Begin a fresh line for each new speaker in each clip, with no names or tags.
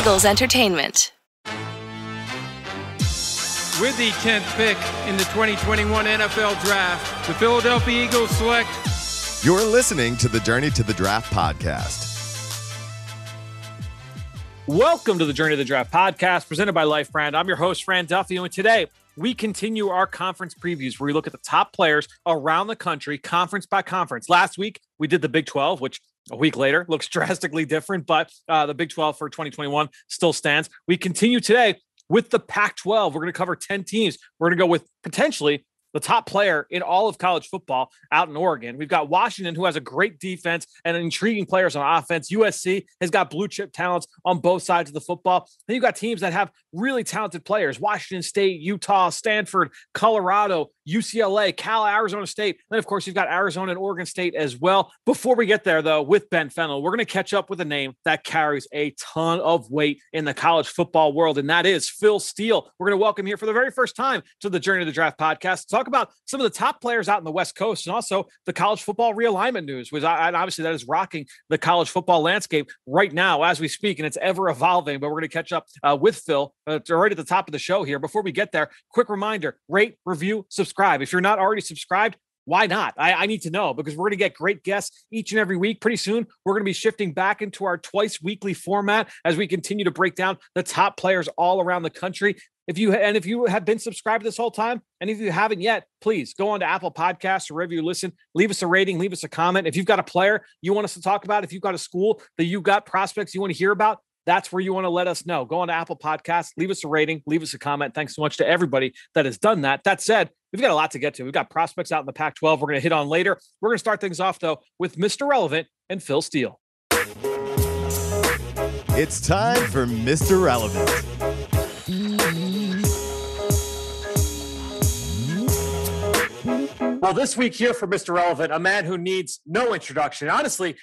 Eagles Entertainment.
With the 10th pick in the 2021 NFL Draft, the Philadelphia Eagles select...
You're listening to the Journey to the Draft podcast.
Welcome to the Journey to the Draft podcast, presented by Life Brand. I'm your host, Fran Duffy, and today we continue our conference previews where we look at the top players around the country, conference by conference. Last week, we did the Big 12, which a week later looks drastically different, but the Big 12 for 2021 still stands. We continue today with the Pac-12. We're going to cover 10 teams. We're going to go with potentially the top player in all of college football out in Oregon. We've got Washington, who has a great defense and intriguing players on offense. USC has got blue chip talents on both sides of the football. Then you've got teams that have really talented players: Washington State, Utah, Stanford, Colorado, UCLA, Cal, Arizona State. Then, of course, you've got Arizona and Oregon State as well. Before we get there, though, with Ben Fennell, we're going to catch up with a name that carries a ton of weight in the college football world, and that is Phil Steele. We're going to welcome here for the very first time to the Journey to the Draft podcast to talk about some of the top players out in the West Coast and also the college football realignment news, which obviously that is rocking the college football landscape right now as we speak, and it's ever evolving. But we're going to catch up with Phil right at the top of the show here. Before we get there, quick reminder: rate, review, subscribe. If you're not already subscribed, why not? I need to know, because we're going to get great guests each and every week. Pretty soon, we're going to be shifting back into our twice weekly format as we continue to break down the top players all around the country. If you have been subscribed this whole time, and if you haven't yet, please go on to Apple Podcasts or wherever you listen, leave us a rating, leave us a comment. If you've got a player you want us to talk about, if you've got a school that you've got prospects you want to hear about, that's where you want to let us know. Go on to Apple Podcasts, leave us a rating, leave us a comment. Thanks so much to everybody that has done that. That said, we've got a lot to get to. We've got prospects out in the Pac-12 we're going to hit on later. We're going to start things off, though, with Mr. Relevant and Phil Steele.
It's time for Mr. Relevant.
Well, this week here for Mr. Relevant, a man who needs no introduction. Honestly,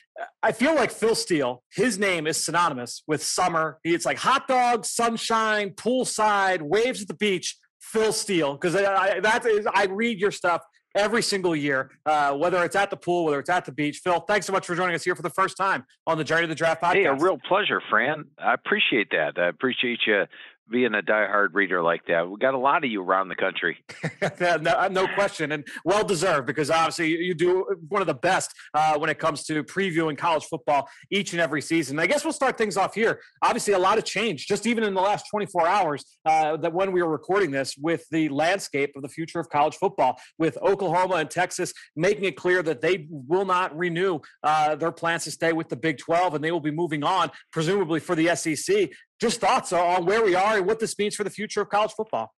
I feel like Phil Steele, his name is synonymous with summer. It's like hot dogs, sunshine, poolside, waves at the beach. Phil Steele, because I read your stuff every single year, whether it's at the pool, whether it's at the beach. Phil, thanks so much for joining us here for the first time on the Journey to the Draft podcast.
Hey, a real pleasure, Fran. I appreciate that. I appreciate you being a diehard reader like that. We got a lot of you around the country.
No question, and well-deserved, because obviously you do one of the best when it comes to previewing college football each and every season. I guess we'll start things off here. Obviously, a lot of change, just even in the last 24 hours that when we were recording this, with the landscape of the future of college football, with Oklahoma and Texas making it clear that they will not renew their plans to stay with the Big 12, and they will be moving on, presumably for the SEC. Just thoughts on where we are and what this means for the future of college football.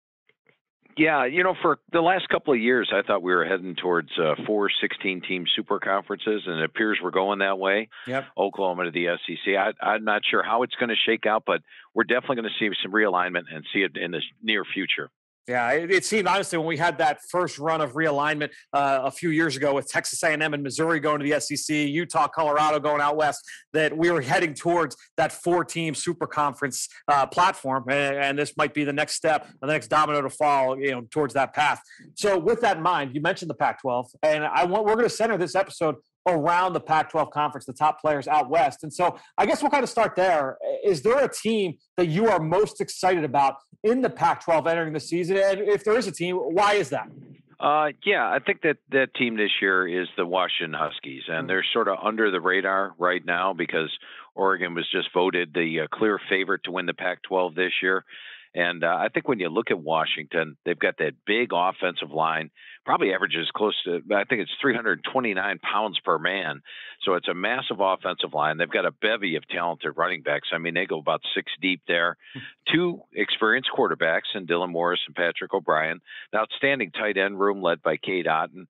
Yeah, for the last couple of years, I thought we were heading towards 4 16-team super conferences, and it appears we're going that way.
Yep. Oklahoma
to the SEC. I'm not sure how it's going to shake out, but we're definitely going to see some realignment and see it in the near future.
Yeah, it seemed, honestly, when we had that first run of realignment a few years ago with Texas A&M and Missouri going to the SEC, Utah, Colorado going out west, that we were heading towards that 4-team super conference platform, and this might be the next step, the next domino to fall, towards that path. So with that in mind, you mentioned the Pac-12, and we're going to center this episode around the Pac-12 conference, the top players out west. And so I guess we'll kind of start there. Is there a team that you are most excited about in the Pac-12 entering the season? And if there is a team, why is that?
Yeah, I think that team this year is the Washington Huskies, and they're sort of under the radar right now because Oregon was just voted the clear favorite to win the Pac-12 this year. And I think when you look at Washington, they've got that big offensive line, probably averages close to, I think it's 329 pounds per man. So it's a massive offensive line. They've got a bevy of talented running backs. I mean, they go about 6 deep there. 2 experienced quarterbacks in Dylan Morris and Patrick O'Brien. An outstanding tight end room led by Cade Otten.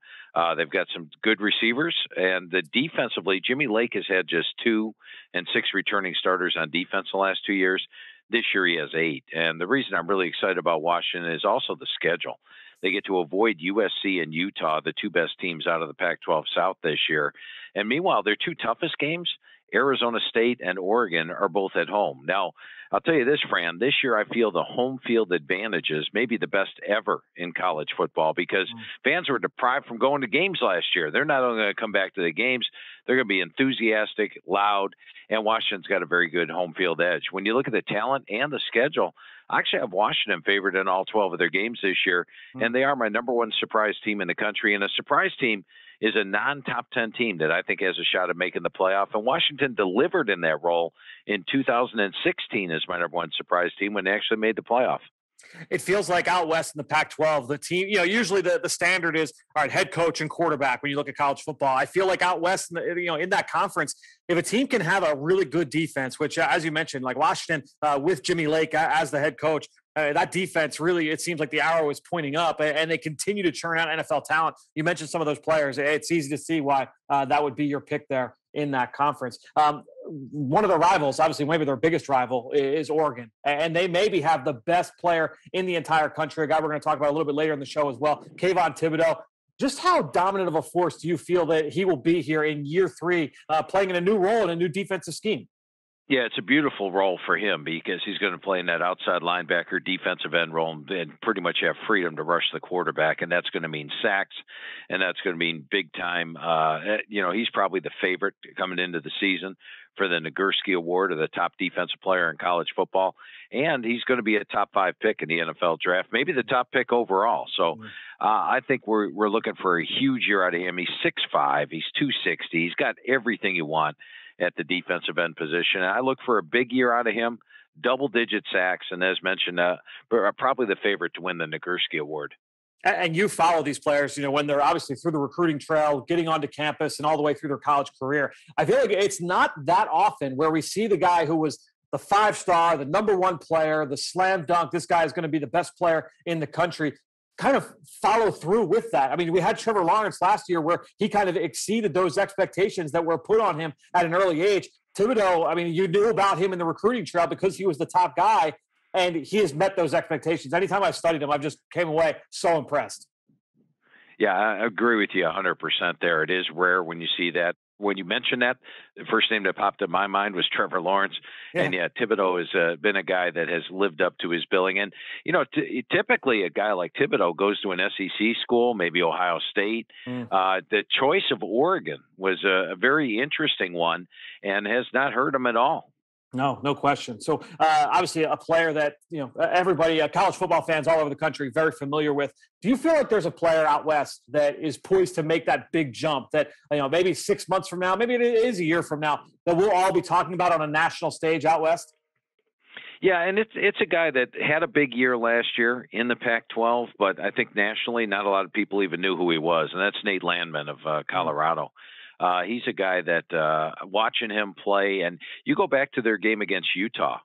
They've got some good receivers. And defensively, Jimmy Lake has had just 2 and 6 returning starters on defense the last 2 years. This year he has 8. And the reason I'm really excited about Washington is also the schedule. They get to avoid USC and Utah, the 2 best teams out of the Pac-12 South this year. And meanwhile, their two toughest games, Arizona State and Oregon, are both at home. Now, I'll tell you this, Fran, this year I feel the home field advantage is maybe the best ever in college football because fans were deprived from going to games last year. They're not only going to come back to the games, they're going to be enthusiastic, loud, and Washington's got a very good home field edge. When you look at the talent and the schedule, I actually have Washington favored in all 12 of their games this year, and they are my number one surprise team in the country. And a surprise team is a non-top 10 team that I think has a shot at making the playoff. And Washington delivered in that role in 2016 as my number one surprise team when they actually made the playoff.
It feels like out west in the Pac-12, the team, usually the standard is, all right, head coach and quarterback when you look at college football. I feel like out west, in that conference, if a team can have a really good defense, which, as you mentioned, like Washington with Jimmy Lake as the head coach, that defense really, it seems like the arrow is pointing up, and they continue to churn out NFL talent. You mentioned some of those players. It's easy to see why that would be your pick there in that conference. One of the rivals, obviously maybe their biggest rival, is Oregon, and they maybe have the best player in the entire country, a guy we're going to talk about a little bit later in the show as well, Kayvon Thibodeaux. Just how dominant of a force do you feel that he will be here in year 3, playing in a new role in a new defensive scheme?
Yeah, it's a beautiful role for him because he's going to play in that outside linebacker defensive end role and pretty much have freedom to rush the quarterback. And that's going to mean sacks, and that's going to mean big time. He's probably the favorite coming into the season for the Nagurski Award of the top defensive player in college football. And he's going to be a top 5 pick in the NFL draft, maybe the top pick overall. So I think we're looking for a huge year out of him. He's 6'5", he's 260, he's got everything you want at the defensive end position. And I look for a big year out of him, double-digit sacks, and as mentioned, probably the favorite to win the Nagurski Award.
And you follow these players, when they're obviously through the recruiting trail, getting onto campus, and all the way through their college career. I feel like it's not that often where we see the guy who was the 5-star, the number 1 player, the slam dunk, this guy is going to be the best player in the country, kind of follow through with that. I mean, we had Trevor Lawrence last year where he kind of exceeded those expectations that were put on him at an early age. Thibodeaux, I mean, you knew about him in the recruiting trail because he was the top guy, and he has met those expectations. Anytime I've studied him, I've just came away so impressed.
Yeah, I agree with you 100% there. It is rare when you see that. When you mentioned that, the first name that popped in my mind was Trevor Lawrence. Yeah. And Thibodeaux has been a guy that has lived up to his billing. And, typically a guy like Thibodeaux goes to an SEC school, maybe Ohio State. The choice of Oregon was a very interesting one and has not hurt him at all.
No question. So obviously a player that, everybody, college football fans all over the country, very familiar with. Do you feel like there's a player out west that is poised to make that big jump that, maybe 6 months from now, maybe it is a year from now, that we'll all be talking about on a national stage out west?
Yeah, and it's a guy that had a big year last year in the Pac-12, but I think nationally not a lot of people even knew who he was, and that's Nate Landman of Colorado. He's a guy that watching him play, and you go back to their game against Utah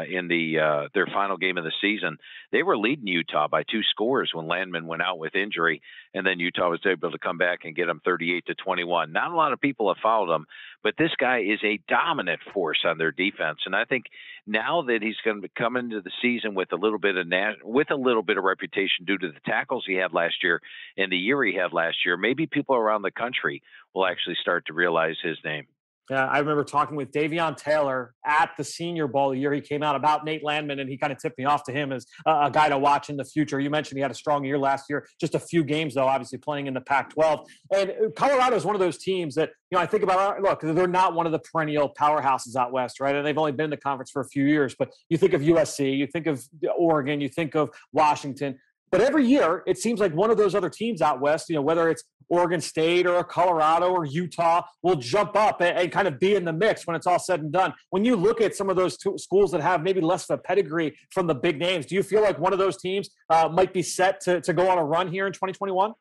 in their final game of the season, they were leading Utah by 2 scores when Landman went out with injury, and then Utah was able to come back and get them 38-21. Not a lot of people have followed him, but this guy is a dominant force on their defense, and I think now that he's going to come into the season with a little bit of reputation due to the tackles he had last year and the year he had last year, maybe people around the country will actually start to realize his name.
Yeah, I remember talking with Davion Taylor at the Senior Bowl the year he came out about Nate Landman, and he kind of tipped me off to him as a guy to watch in the future. You mentioned he had a strong year last year, just a few games, though, obviously playing in the Pac-12. And Colorado is one of those teams that, I think about, look, they're not one of the perennial powerhouses out west, right? And they've only been in the conference for a few years. But you think of USC, you think of Oregon, you think of Washington. But every year, it seems like one of those other teams out west, whether it's Oregon State or Colorado or Utah, will jump up and kind of be in the mix when it's all said and done. When you look at some of those schools that have maybe less of a pedigree from the big names, do you feel like one of those teams might be set to go on a run here in 2021?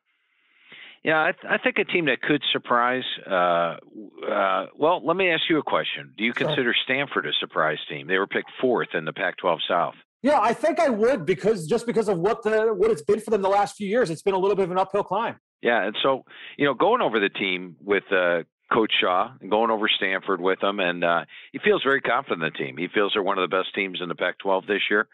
Yeah, I think a team that could surprise. Well, let me ask you a question. Do you consider Stanford a surprise team? They were picked 4th in the Pac-12 South.
Yeah, I think I would because of what it's been for them the last few years. It's been a little bit of an uphill climb.
Yeah, and so, going over the team with Coach Shaw and going over Stanford with them, and he feels very confident in the team. He feels they're one of the best teams in the Pac-12 this year.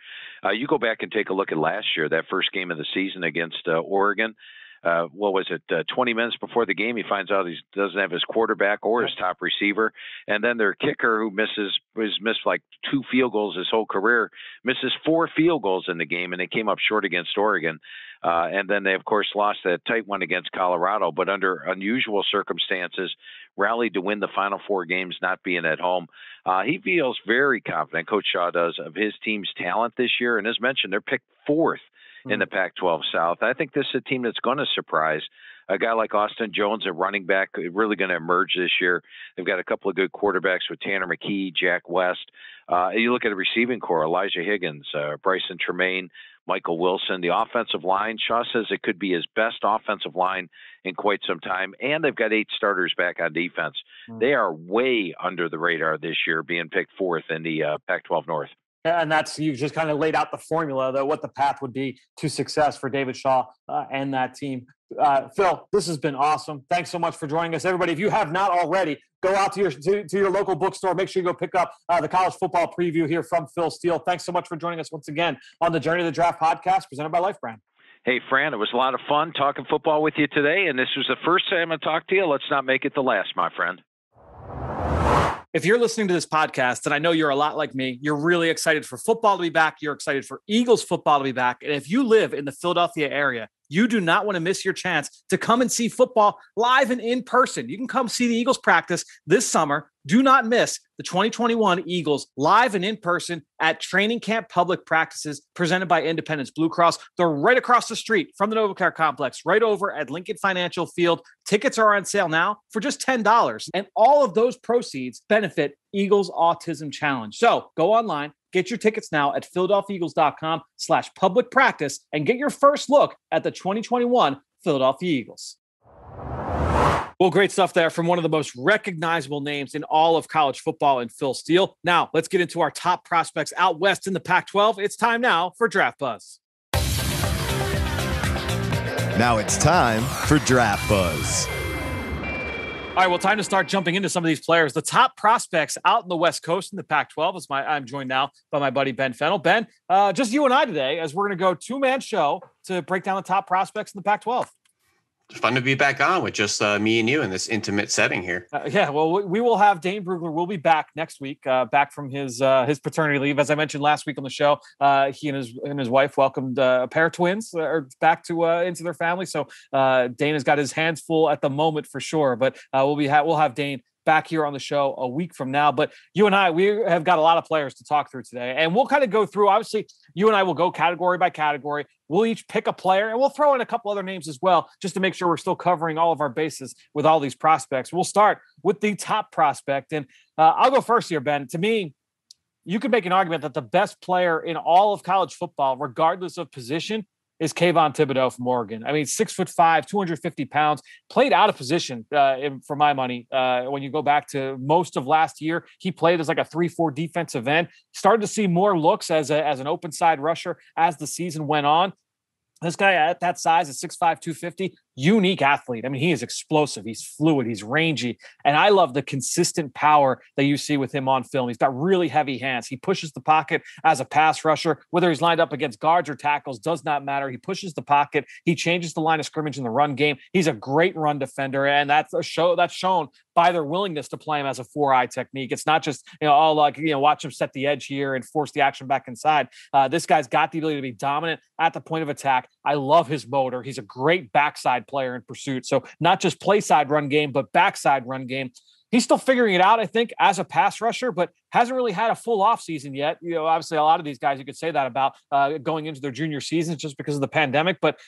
You go back and take a look at last year, that first game of the season against Oregon. what was it, 20 minutes before the game, he finds out he doesn't have his quarterback or his top receiver. And then their kicker, who has missed like 2 field goals his whole career, misses 4 field goals in the game, and they came up short against Oregon. And then they, of course, lost that tight one against Colorado, but under unusual circumstances, rallied to win the final 4 games, not being at home. He feels very confident, Coach Shaw does, of his team's talent this year. And as mentioned, they're picked 4th in the Pac-12 South. I think this is a team that's going to surprise. A guy like Austin Jones, a running back, really going to emerge this year. They've got a couple of good quarterbacks with Tanner McKee, Jack West. You look at the receiving core, Elijah Higgins, Bryson Tremaine, Michael Wilson. The offensive line, Shaw says it could be his best offensive line in quite some time. And they've got 8 starters back on defense. They are way under the radar this year, being picked 4th in the Pac-12 North.
And you've just kind of laid out the formula, what the path would be to success for David Shaw and that team. Phil, this has been awesome. Thanks so much for joining us. Everybody, if you have not already, go out to your local bookstore. Make sure you go pick up the college football preview here from Phil Steele. Thanks so much for joining us once again on the Journey to the Draft podcast presented by Life Brand.
Hey, Fran, it was a lot of fun talking football with you today, and this was the first time I talked to you. Let's not make it the last, my friend.
If you're listening to this podcast, and I know you're a lot like me, you're really excited for football to be back. You're excited for Eagles football to be back. And if you live in the Philadelphia area, you do not want to miss your chance to come and see football live and in person. You can come see the Eagles practice this summer. Do not miss the 2021 Eagles live and in person at Training Camp Public Practices presented by Independence Blue Cross. They're right across the street from the NovaCare Complex, right over at Lincoln Financial Field. Tickets are on sale now for just $10. And all of those proceeds benefit Eagles Autism Challenge. So go online. Get your tickets now at PhiladelphiaEagles.com/public practice and get your first look at the 2021 Philadelphia Eagles. Well, great stuff there from one of the most recognizable names in all of college football in Phil Steele. Now, let's get into our top prospects out west in the Pac-12. It's time now for Draft Buzz.
Now it's time for Draft Buzz.
All right, well, time to start jumping into some of these players. The top prospects out in the West Coast in the Pac-12 I'm joined now by my buddy Ben Fennell. Ben, just you and I today, as we're going to go 2-man show to break down the top prospects in the Pac-12.
Fun to be back on with just me and you in this intimate setting here.
Yeah, well, we will have Dane Brugler will be back next week, back from his paternity leave. As I mentioned last week on the show, he and his wife welcomed a pair of twins back to into their family. So Dane has got his hands full at the moment for sure. But we'll have Dane back here on the show a week from now. But you and I, we have got a lot of players to talk through today, and we'll kind of go through. Obviously, you and I will go category by category. We'll each pick a player, and we'll throw in a couple other names as well, just to make sure we're still covering all of our bases with all these prospects. We'll start with the top prospect, and I'll go first here, Ben. To me, you could make an argument that the best player in all of college football, regardless of position, is Kayvon Thibodeaux from Oregon. I mean, 6'5", 250 pounds, played out of position for my money. When you go back to most of last year, he played as like a 3-4 defensive end. Started to see more looks as an open side rusher as the season went on. This guy at that size at 6'5", 250, unique athlete. I mean, he is explosive. He's fluid. He's rangy. And I love the consistent power that you see with him on film. He's got really heavy hands. He pushes the pocket as a pass rusher, whether he's lined up against guards or tackles, does not matter. He pushes the pocket. He changes the line of scrimmage in the run game. He's a great run defender. And that's shown by their willingness to play him as a 4-eye technique. It's not just, watch him set the edge here and force the action back inside. This guy's got the ability to be dominant at the point of attack. I love his motor. He's a great backside player in pursuit. So not just play side run game, but backside run game. He's still figuring it out, I think, as a pass rusher, but hasn't really had a full offseason yet. Obviously, a lot of these guys, you could say that about going into their junior seasons just because of the pandemic. But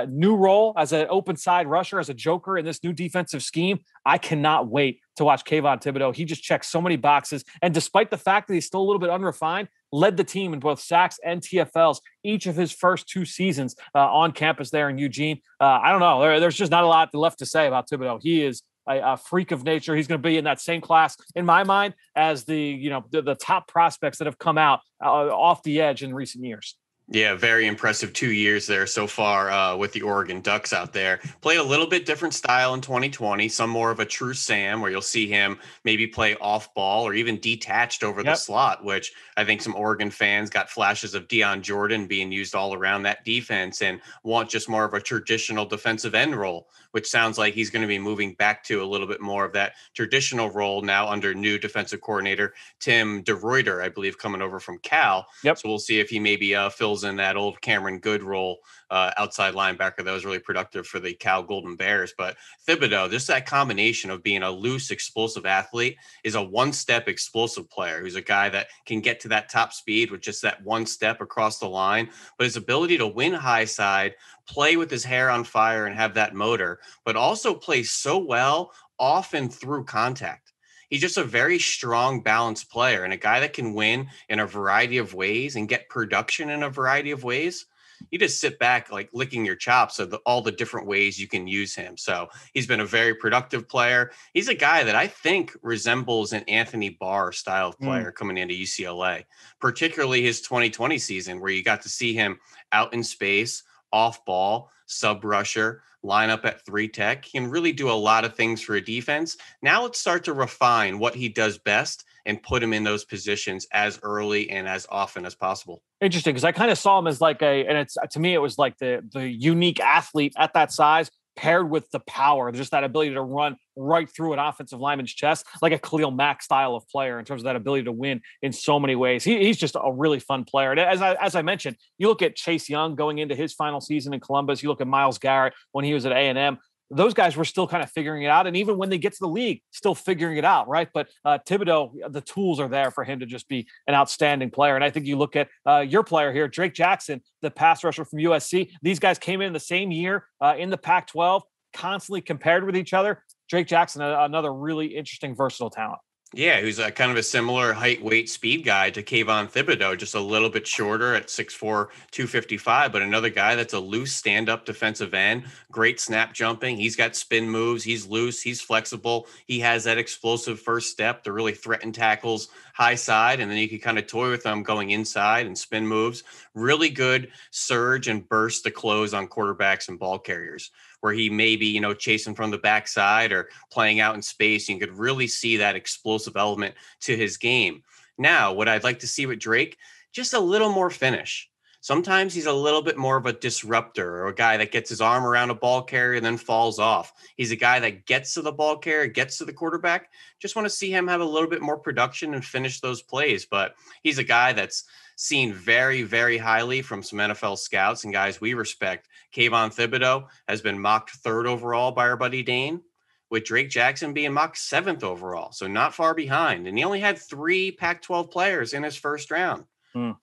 new role as an open side rusher, as a joker in this new defensive scheme, I cannot wait to watch Kayvon Thibodeaux. He just checks so many boxes. And despite the fact that he's still a little bit unrefined, led the team in both sacks and TFLs each of his first 2 seasons on campus there in Eugene. I don't know. There's just not a lot left to say about Thibodeaux. He is a freak of nature. He's going to be in that same class, in my mind, as the top prospects that have come out off the edge in recent years.
Yeah, very impressive 2 years there so far with the Oregon Ducks out there. Played a little bit different style in 2020, some more of a true Sam, where you'll see him maybe play off ball or even detached over the slot, which I think some Oregon fans got flashes of Deion Jordan being used all around that defense and want just more of a traditional defensive end role, which sounds like he's going to be moving back to a little bit more of that traditional role now under new defensive coordinator Tim DeRuyter, I believe, coming over from Cal.
Yep.
So we'll see if he maybe fills in that old Cameron Good role, outside linebacker that was really productive for the Cal Golden Bears. But Thibodeaux, just that combination of being a loose, explosive athlete, is a one-step explosive player who's a guy that can get to that top speed with just that one step across the line. But his ability to win high side, play with his hair on fire and have that motor, but also play so well off and through contact. He's just a very strong, balanced player and a guy that can win in a variety of ways and get production in a variety of ways. You just sit back like licking your chops of all the different ways you can use him. So he's been a very productive player. He's a guy that I think resembles an Anthony Barr style of player coming into UCLA, particularly his 2020 season where you got to see him out in space, off ball, sub rusher, line up at 3 tech. He can really do a lot of things for a defense. Now let's start to refine what he does best and put him in those positions as early and as often as possible.
Interesting, because I kind of saw him as like and it's, to me, it was like the unique athlete at that size paired with the power, just that ability to run right through an offensive lineman's chest, like a Khalil Mack style of player in terms of that ability to win in so many ways. He's just a really fun player. And as I mentioned, you look at Chase Young going into his final season in Columbus, you look at Myles Garrett when he was at A&M, those guys were still kind of figuring it out. And even when they get to the league, still figuring it out, right? But Thibodeaux, the tools are there for him to just be an outstanding player. And I think you look at your player here, Drake Jackson, the pass rusher from USC. These guys came in the same year in the Pac-12, constantly compared with each other. Drake Jackson, another really interesting, versatile talent.
Yeah, who's a kind of a similar height, weight, speed guy to Kayvon Thibodeaux, just a little bit shorter at 6'4", 255, but another guy that's a loose stand-up defensive end, great snap jumping. He's got spin moves. He's loose. He's flexible. He has that explosive first step to really threaten tackles high side, and then you can kind of toy with them going inside and spin moves. Really good surge and burst to close on quarterbacks and ball carriers, where he may be, chasing from the backside or playing out in space. You could really see that explosive element to his game. Now, what I'd like to see with Drake, just a little more finish. Sometimes he's a little bit more of a disruptor or a guy that gets his arm around a ball carrier and then falls off. He's a guy that gets to the ball carrier, gets to the quarterback. Just want to see him have a little bit more production and finish those plays. But he's a guy that's seen very, very highly from some NFL scouts and guys we respect. Kayvon Thibodeaux has been mocked 3rd overall by our buddy Dane, with Drake Jackson being mocked 7th overall. So not far behind. And he only had 3 Pac-12 players in his first round.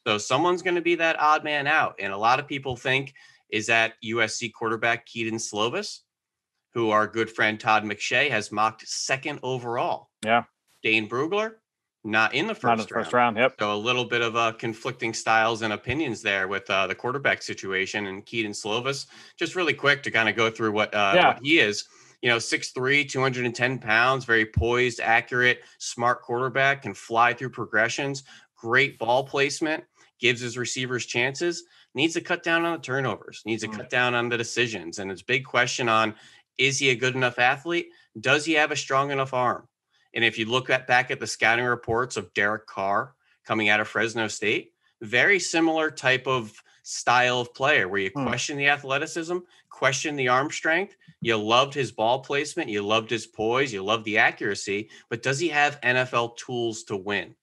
So someone's going to be that odd man out. And a lot of people think, is that USC quarterback Keaton Slovis, who our good friend Todd McShay has mocked 2nd overall.
Yeah.
Dane Brugler, not in the first
round. Yep.
So a little bit of conflicting styles and opinions there with the quarterback situation. And Keaton Slovis, just really quick to kind of go through what he is. 6'3", 210 pounds, very poised, accurate, smart quarterback, can fly through progressions, great ball placement, gives his receivers chances, needs to cut down on the turnovers, needs to cut down on the decisions. And it's a big question on, is he a good enough athlete? Does he have a strong enough arm? And if you look back at the scouting reports of Derek Carr coming out of Fresno State, very similar type of style of player where you question the athleticism, question the arm strength. You loved his ball placement. You loved his poise. You loved the accuracy. But does he have NFL tools to win?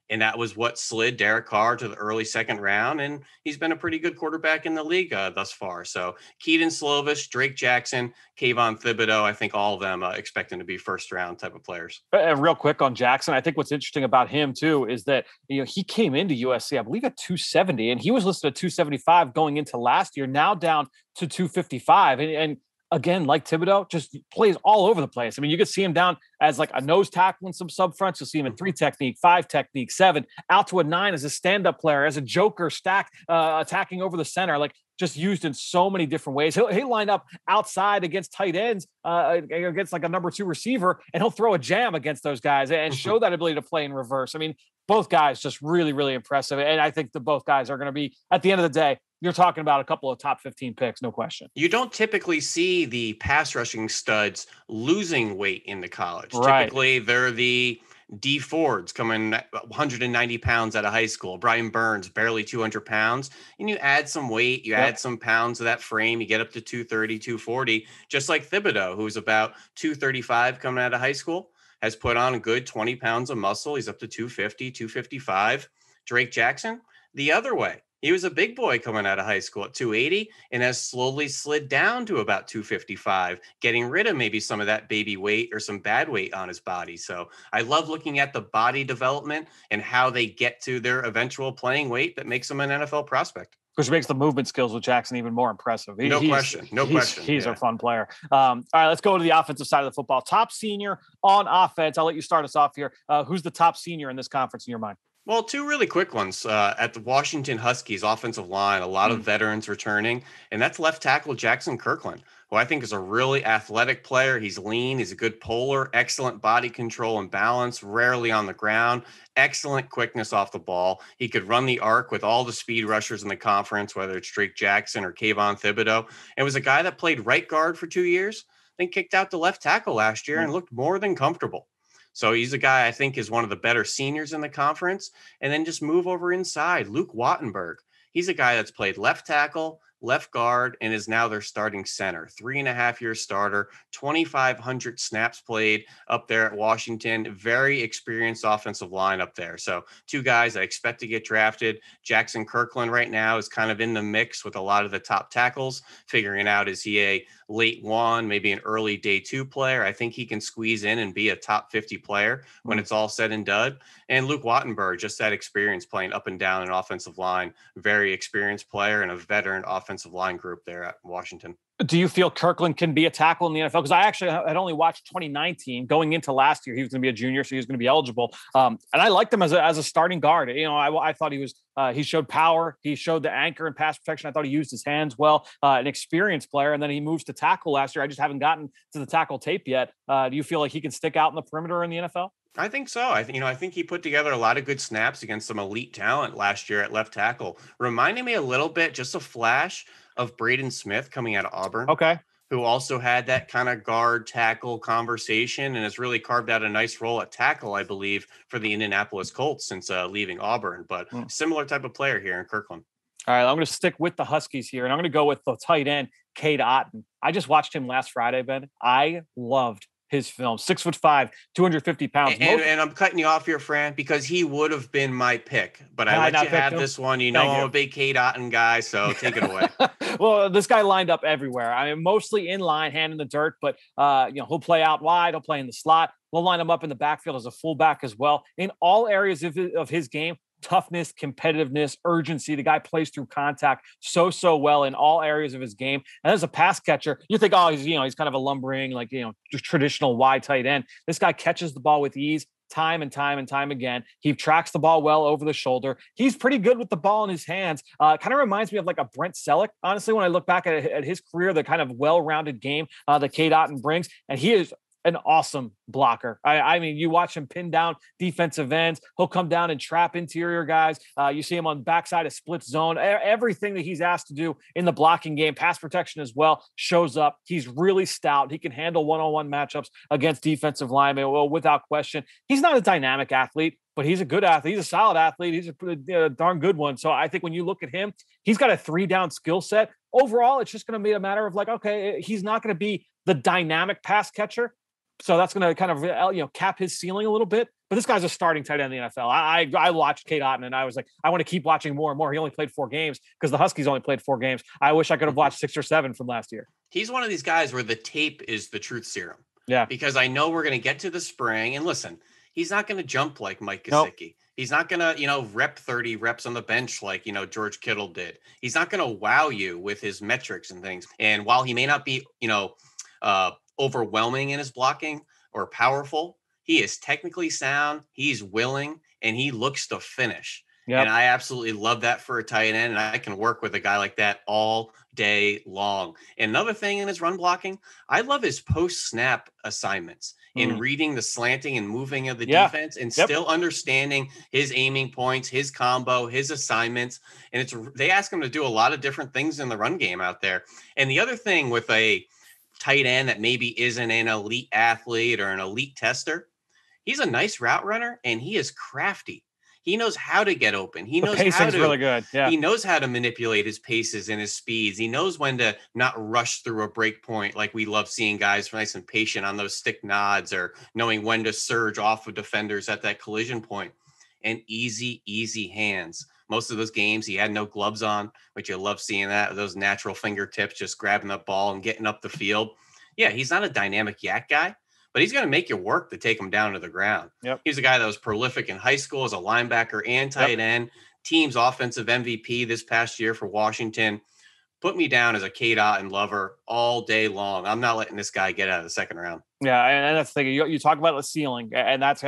And that was what slid Derek Carr to the early 2nd round. And he's been a pretty good quarterback in the league thus far. So Keaton Slovis, Drake Jackson, Kayvon Thibodeaux, I think all of them expecting to be 1st round type of players.
Real quick on Jackson, I think what's interesting about him too is that he came into USC, I believe, at 270, and he was listed at 275 going into last year, now down to 255. And again, like Thibodeaux, just plays all over the place. I mean, you could see him down as like a nose tackle in some sub fronts. You'll see him in 3 technique, 5 technique, 7, out to a 9 as a stand-up player, as a joker stack, attacking over the center. Like, just used in so many different ways. He'll line up outside against tight ends, against like a number 2 receiver, and he'll throw a jam against those guys and show that ability to play in reverse. I mean, both guys just really, really impressive. And I think both guys are going to be, at the end of the day, you're talking about a couple of top 15 picks, no question.
You don't typically see the pass rushing studs losing weight in the college.
Right.
Typically, they're the D Fords coming 190 pounds out of high school. Brian Burns, barely 200 pounds. And you add some weight, you add some pounds to that frame, you get up to 230, 240, just like Thibodeau, who's about 235 coming out of high school, has put on a good 20 pounds of muscle. He's up to 250, 255. Drake Jackson, the other way. He was a big boy coming out of high school at 280 and has slowly slid down to about 255, getting rid of maybe some of that baby weight or some bad weight on his body. So I love looking at the body development and how they get to their eventual playing weight that makes them an NFL prospect.
Which makes the movement skills with Jackson even more impressive.
No question.
He's a fun player. All right, let's go to the offensive side of the football. Top senior on offense. I'll let you start us off here. Who's the top senior in this conference in your mind?
Well, 2 really quick ones. At the Washington Huskies offensive line, a lot of veterans returning, and that's left tackle Jackson Kirkland, who I think is a really athletic player. He's lean. He's a good polar, excellent body control and balance, rarely on the ground, excellent quickness off the ball. He could run the arc with all the speed rushers in the conference, whether it's Drake Jackson or Kayvon Thibodeaux. It was a guy that played right guard for 2 years, then kicked out to left tackle last year and looked more than comfortable. So he's a guy I think is one of the better seniors in the conference. And then just move over inside. Luke Wattenberg. He's a guy that's played left tackle, left guard, and is now their starting center. 3.5-year starter, 2,500 snaps played up there at Washington. Very experienced offensive line up there. So 2 guys I expect to get drafted. Jackson Kirkland right now is kind of in the mix with a lot of the top tackles, figuring out, is he a late 1, maybe an early day 2 player? I think he can squeeze in and be a top 50 player when it's all said and done. And Luke Wattenberg, just that experience playing up and down an offensive line, very experienced player and a veteran offensive line group there at Washington.
Do you feel Kirkland can be a tackle in the NFL? Because I actually had only watched 2019. Going into last year, he was going to be a junior, so he was going to be eligible. And I liked him as a starting guard. You know, I thought he was. He showed power. He showed the anchor and pass protection. I thought he used his hands well. An experienced player, and then he moves to tackle last year. I just haven't gotten to the tackle tape yet. Do you feel like he can stick out in the perimeter in the NFL?
I think so. I think he put together a lot of good snaps against some elite talent last year at left tackle. Reminding me a little bit, just a flash of Braden Smith coming out of Auburn.
Okay.
Who also had that kind of guard tackle conversation and has really carved out a nice role at tackle, I believe, for the Indianapolis Colts since leaving Auburn. But similar type of player here in Kirkland.
All right, I'm going to stick with the Huskies here, and I'm going to go with the tight end, Cade Otten. I just watched him last Friday, Ben. I loved his film. 6'5", 250 pounds.
And I'm cutting you off here, Fran, because he would have been my pick, but I let you have this one. You know, I'm a big Cade Otten guy, so take it away.
Well, this guy lined up everywhere. I mean, mostly in line, hand in the dirt, but he'll play out wide. He'll play in the slot. We'll line him up in the backfield as a fullback as well. In all areas of his game, toughness, competitiveness, urgency. The guy plays through contact so well in all areas of his game. And as a pass catcher, you think, oh, he's kind of a lumbering, traditional wide tight end. This guy catches the ball with ease time and time again. He tracks the ball well over the shoulder. He's pretty good with the ball in his hands. Kind of reminds me of like a Brent Selleck, honestly, when I look back at his career, the kind of well-rounded game that Cade Otten brings. And he is an awesome blocker. I mean, you watch him pin down defensive ends. He'll come down and trap interior guys. You see him on backside of split zone. Everything that he's asked to do in the blocking game, pass protection as well, shows up. He's really stout. He can handle one-on-one matchups against defensive linemen. Well, without question, he's not a dynamic athlete, but he's a good athlete. He's a solid athlete. He's a darn good one. So I think when you look at him, he's got a 3-down skill set. Overall, it's just going to be a matter of okay, he's not going to be the dynamic pass catcher. So that's going to kind of, cap his ceiling a little bit. But this guy's a starting tight end in the NFL. I watched Cade Otten, and I was like, I want to keep watching more and more. He only played 4 games because the Huskies only played 4 games. I wish I could have watched 6 or 7 from last year.
He's one of these guys where the tape is the truth serum.
Yeah.
Because I know we're going to get to the spring. And listen, he's not going to jump like Mike Gesicki. Nope. He's not going to, rep 30 reps on the bench like, George Kittle did. He's not going to wow you with his metrics and things. And while he may not be, overwhelming in his blocking or powerful, he is technically sound, he's willing, and he looks to finish.
Yep.
And I absolutely love that for a tight end. And I can work with a guy like that all day long. And another thing in his run blocking, I love his post-snap assignments in reading the slanting and moving of the defense and still understanding his aiming points, his combo, his assignments. And they ask him to do a lot of different things in the run game out there. And the other thing with a tight end that maybe isn't an elite athlete or an elite tester, he's a nice route runner and he is crafty. He knows how to get open. He knows how to
really good. Yeah.
He knows how to manipulate his paces and his speeds. He knows when to not rush through a break point like we love seeing guys nice and patient on those stick nods, or knowing when to surge off of defenders at that collision point. And easy hands. Most of those games he had no gloves on, which you love seeing that, those natural fingertips just grabbing the ball and getting up the field. Yeah, he's not a dynamic yak guy, but he's going to make you work to take him down to the ground.
Yep.
He's a guy that was prolific in high school as a linebacker and tight end. Team's offensive MVP this past year for Washington. Put me down as a K-Dot lover all day long. I'm not letting this guy get out of the second round.
Yeah, and that's the thing. You talk about the ceiling, and that's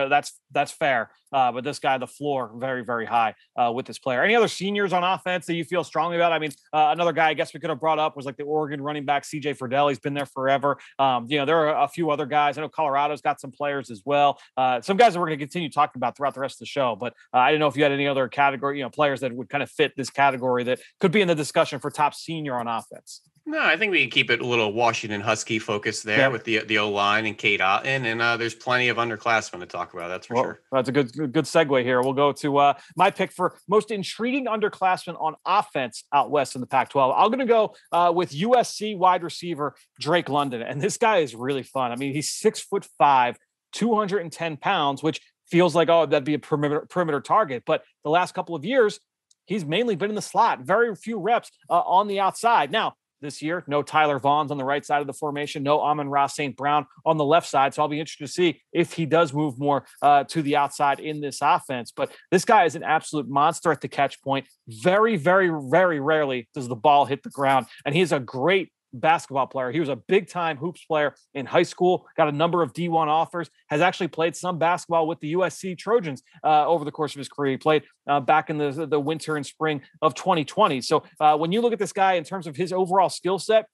fair. But this guy, the floor, very, very high with this player. Any other seniors on offense that you feel strongly about? I mean, another guy I guess we could have brought up was like the Oregon running back, C.J. Friedel. He's been there forever. There are a few other guys. I know Colorado's got some players as well. Some guys that we're going to continue talking about throughout the rest of the show. But I didn't know if you had any other category, players that would kind of fit this category that could be in the discussion for top senior on offense.
No, I think we can keep it a little Washington Husky focus there with the O-line and Kate Otten, and there's plenty of underclassmen to talk about. That's for sure.
That's a good segue here. We'll go to my pick for most intriguing underclassmen on offense out west in the Pac-12. I'm going to go with USC wide receiver Drake London, and this guy is really fun. I mean, he's 6'5", 210 pounds, which feels like, that'd be a perimeter target. But the last couple of years, he's mainly been in the slot, very few reps on the outside. Now, this year, no Tyler Vaughn's on the right side of the formation, no Amon-Ra St. Brown on the left side. So I'll be interested to see if he does move more to the outside in this offense. But this guy is an absolute monster at the catch point. Very, very, very rarely does the ball hit the ground. And he is a great basketball player. He was a big time hoops player in high school, got a number of D1 offers, has actually played some basketball with the USC Trojans over the course of his career. He played back in the winter and spring of 2020. So when you look at this guy in terms of his overall skill set,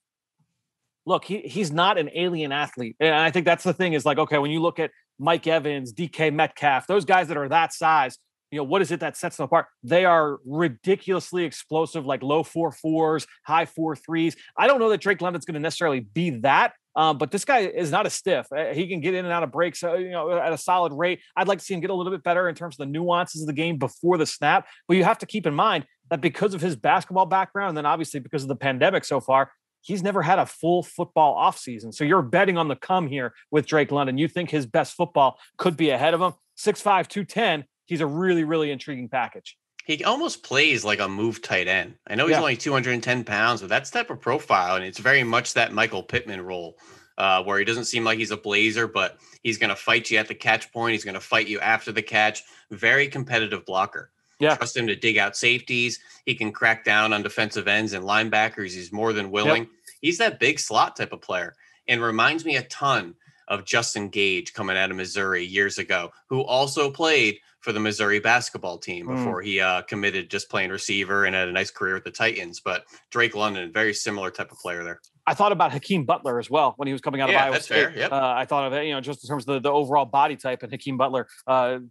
look, he's not an alien athlete. And I think that's the thing is like, okay, when you look at Mike Evans, DK Metcalf, those guys that are that size, what is it that sets them apart? They are ridiculously explosive, like low 4.4s, high 4.3s. I don't know that Drake London's going to necessarily be that, but this guy is not a stiff. He can get in and out of breaks, at a solid rate. I'd like to see him get a little bit better in terms of the nuances of the game before the snap. But you have to keep in mind that because of his basketball background, and then obviously because of the pandemic so far, he's never had a full football offseason. So you're betting on the come here with Drake London. You think his best football could be ahead of him. 6'5", 210. He's a really, really intriguing package.
He almost plays like a move tight end. I know he's only 210 pounds, but that's type of profile, and it's very much that Michael Pittman role where he doesn't seem like he's a blazer, but he's going to fight you at the catch point. He's going to fight you after the catch. Very competitive blocker. Yeah. Trust him to dig out safeties. He can crack down on defensive ends and linebackers. He's more than willing. Yep. He's that big slot type of player and reminds me a ton of Justin Gage coming out of Missouri years ago, who also played for the Missouri basketball team before he committed just playing receiver and had a nice career with the Titans. But Drake London, very similar type of player there.
I thought about Hakeem Butler as well when he was coming out of Iowa
that's
State.
Fair. Yep.
I thought of it, just in terms of the overall body type, and Hakeem Butler,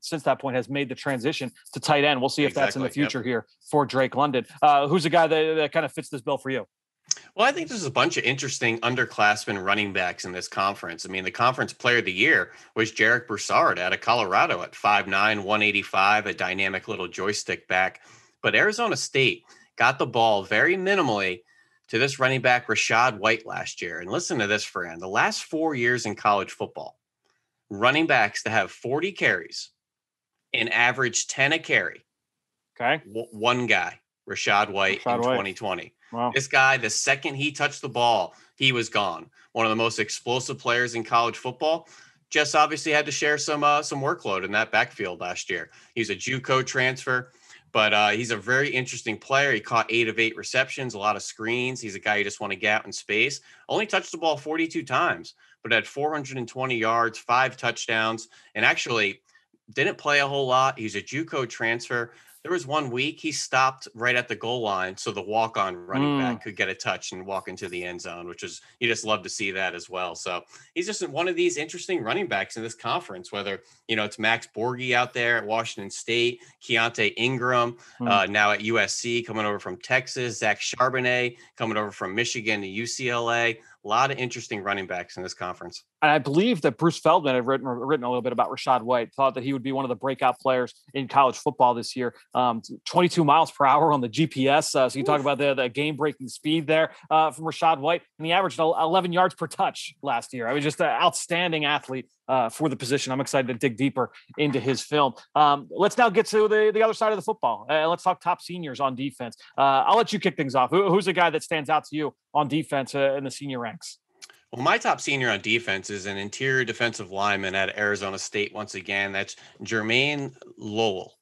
since that point, has made the transition to tight end. We'll see if that's in the future here for Drake London. Who's a guy that kind of fits this bill for you?
Well, I think there's a bunch of interesting underclassmen running backs in this conference. I mean, the conference player of the year was Jarek Broussard out of Colorado at 5'9", 185, a dynamic little joystick back. But Arizona State got the ball very minimally to this running back, Rachaad White, last year. And listen to this, Fran. The last 4 years in college football, running backs to have 40 carries and average 10 a carry.
Okay.
One guy, Rachaad White in 2020. Wow. This guy, the second he touched the ball, he was gone. One of the most explosive players in college football. Just obviously had to share some workload in that backfield last year. He's a JUCO transfer, but he's a very interesting player. He caught 8 of 8 receptions, a lot of screens. He's a guy you just want to get out in space. Only touched the ball 42 times, but had 420 yards, 5 touchdowns, and actually didn't play a whole lot. He's a JUCO transfer. There was 1 week he stopped right at the goal line so the walk-on running back could get a touch and walk into the end zone, which is, you just love to see that as well. So he's just one of these interesting running backs in this conference, whether, it's Max Borghi out there at Washington State, Keontae Ingram, now at USC, coming over from Texas, Zach Charbonnet coming over from Michigan to UCLA. A lot of interesting running backs in this conference.
And I believe that Bruce Feldman had written a little bit about Rachaad White, thought that he would be one of the breakout players in college football this year. 22 miles per hour on the GPS. So you talk about the game-breaking speed there from Rachaad White. And he averaged 11 yards per touch last year. I was just an outstanding athlete for the position. I'm excited to dig deeper into his film. Let's now get to the other side of the football. Let's talk top seniors on defense. I'll let you kick things off. Who's the guy that stands out to you on defense in the senior ranks?
Well, my top senior on defense is an interior defensive lineman at Arizona State. Once again, that's Jermaine Lowell,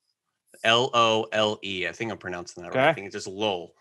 Lole. I think I'm pronouncing that right. I think it's just Lowell.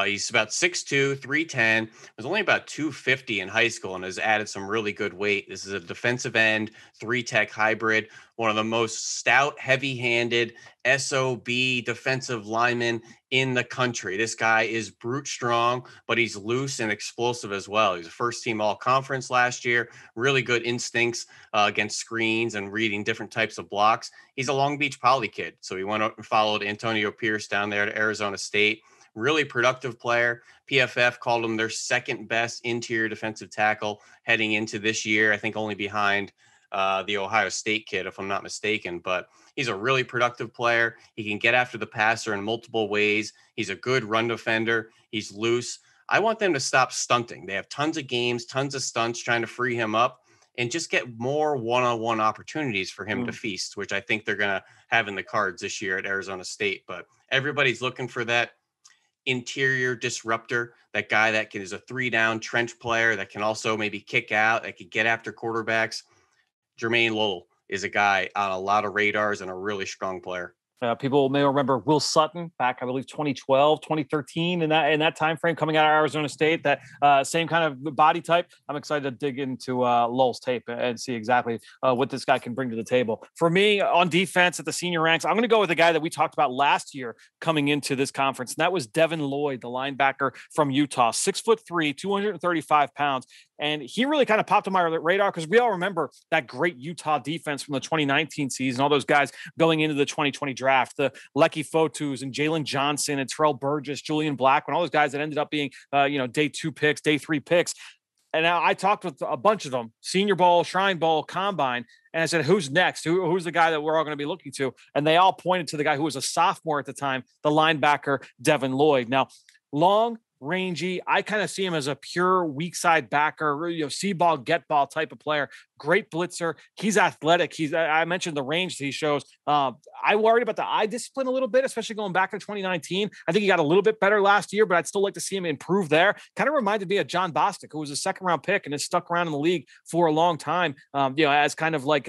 He's about 6'2", 310, was only about 250 in high school and has added some really good weight. This is a defensive end, 3-tech hybrid, one of the most stout, heavy-handed SOB defensive linemen in the country. This guy is brute strong, but he's loose and explosive as well. He's a first-team all-conference last year, really good instincts against screens and reading different types of blocks. He's a Long Beach Poly kid, so he went up and followed Antonio Pierce down there to Arizona State. Really productive player. PFF called him their second best interior defensive tackle heading into this year. I think only behind the Ohio State kid, if I'm not mistaken. But he's a really productive player. He can get after the passer in multiple ways. He's a good run defender. He's loose. I want them to stop stunting. They have tons of games, tons of stunts trying to free him up and just get more one-on-one opportunities for him to feast, which I think they're going to have in the cards this year at Arizona State. But everybody's looking for that interior disruptor, that guy that is a 3-down trench player that can also maybe kick out, that could get after quarterbacks. Jermaine Lowell is a guy on a lot of radars and a really strong player.
People may remember Will Sutton back, I believe, 2012, 2013, in that time frame, coming out of Arizona State, that same kind of body type. I'm excited to dig into Lowell's tape and see exactly what this guy can bring to the table. For me, on defense at the senior ranks, I'm going to go with a guy that we talked about last year coming into this conference, and that was Devin Lloyd, the linebacker from Utah, 6'3", 235 pounds. And he really kind of popped on my radar because we all remember that great Utah defense from the 2019 season, all those guys going into the 2020 draft, the Lecky Fotus and Jalen Johnson and Terrell Burgess, Julian Blackman, all those guys that ended up being, day 2 picks, day 3 picks. And I talked with a bunch of them, Senior Bowl, Shrine Bowl, Combine, and I said, who's next? Who's the guy that we're all going to be looking to? And they all pointed to the guy who was a sophomore at the time, the linebacker, Devin Lloyd. Now, long, rangy. I kind of see him as a pure weak side backer, see ball, get ball type of player. Great blitzer. He's athletic. I mentioned the range that he shows. I worried about the eye discipline a little bit, especially going back to 2019. I think he got a little bit better last year, but I'd still like to see him improve there. Kind of reminded me of John Bostic, who was a 2nd-round pick and has stuck around in the league for a long time. As kind of like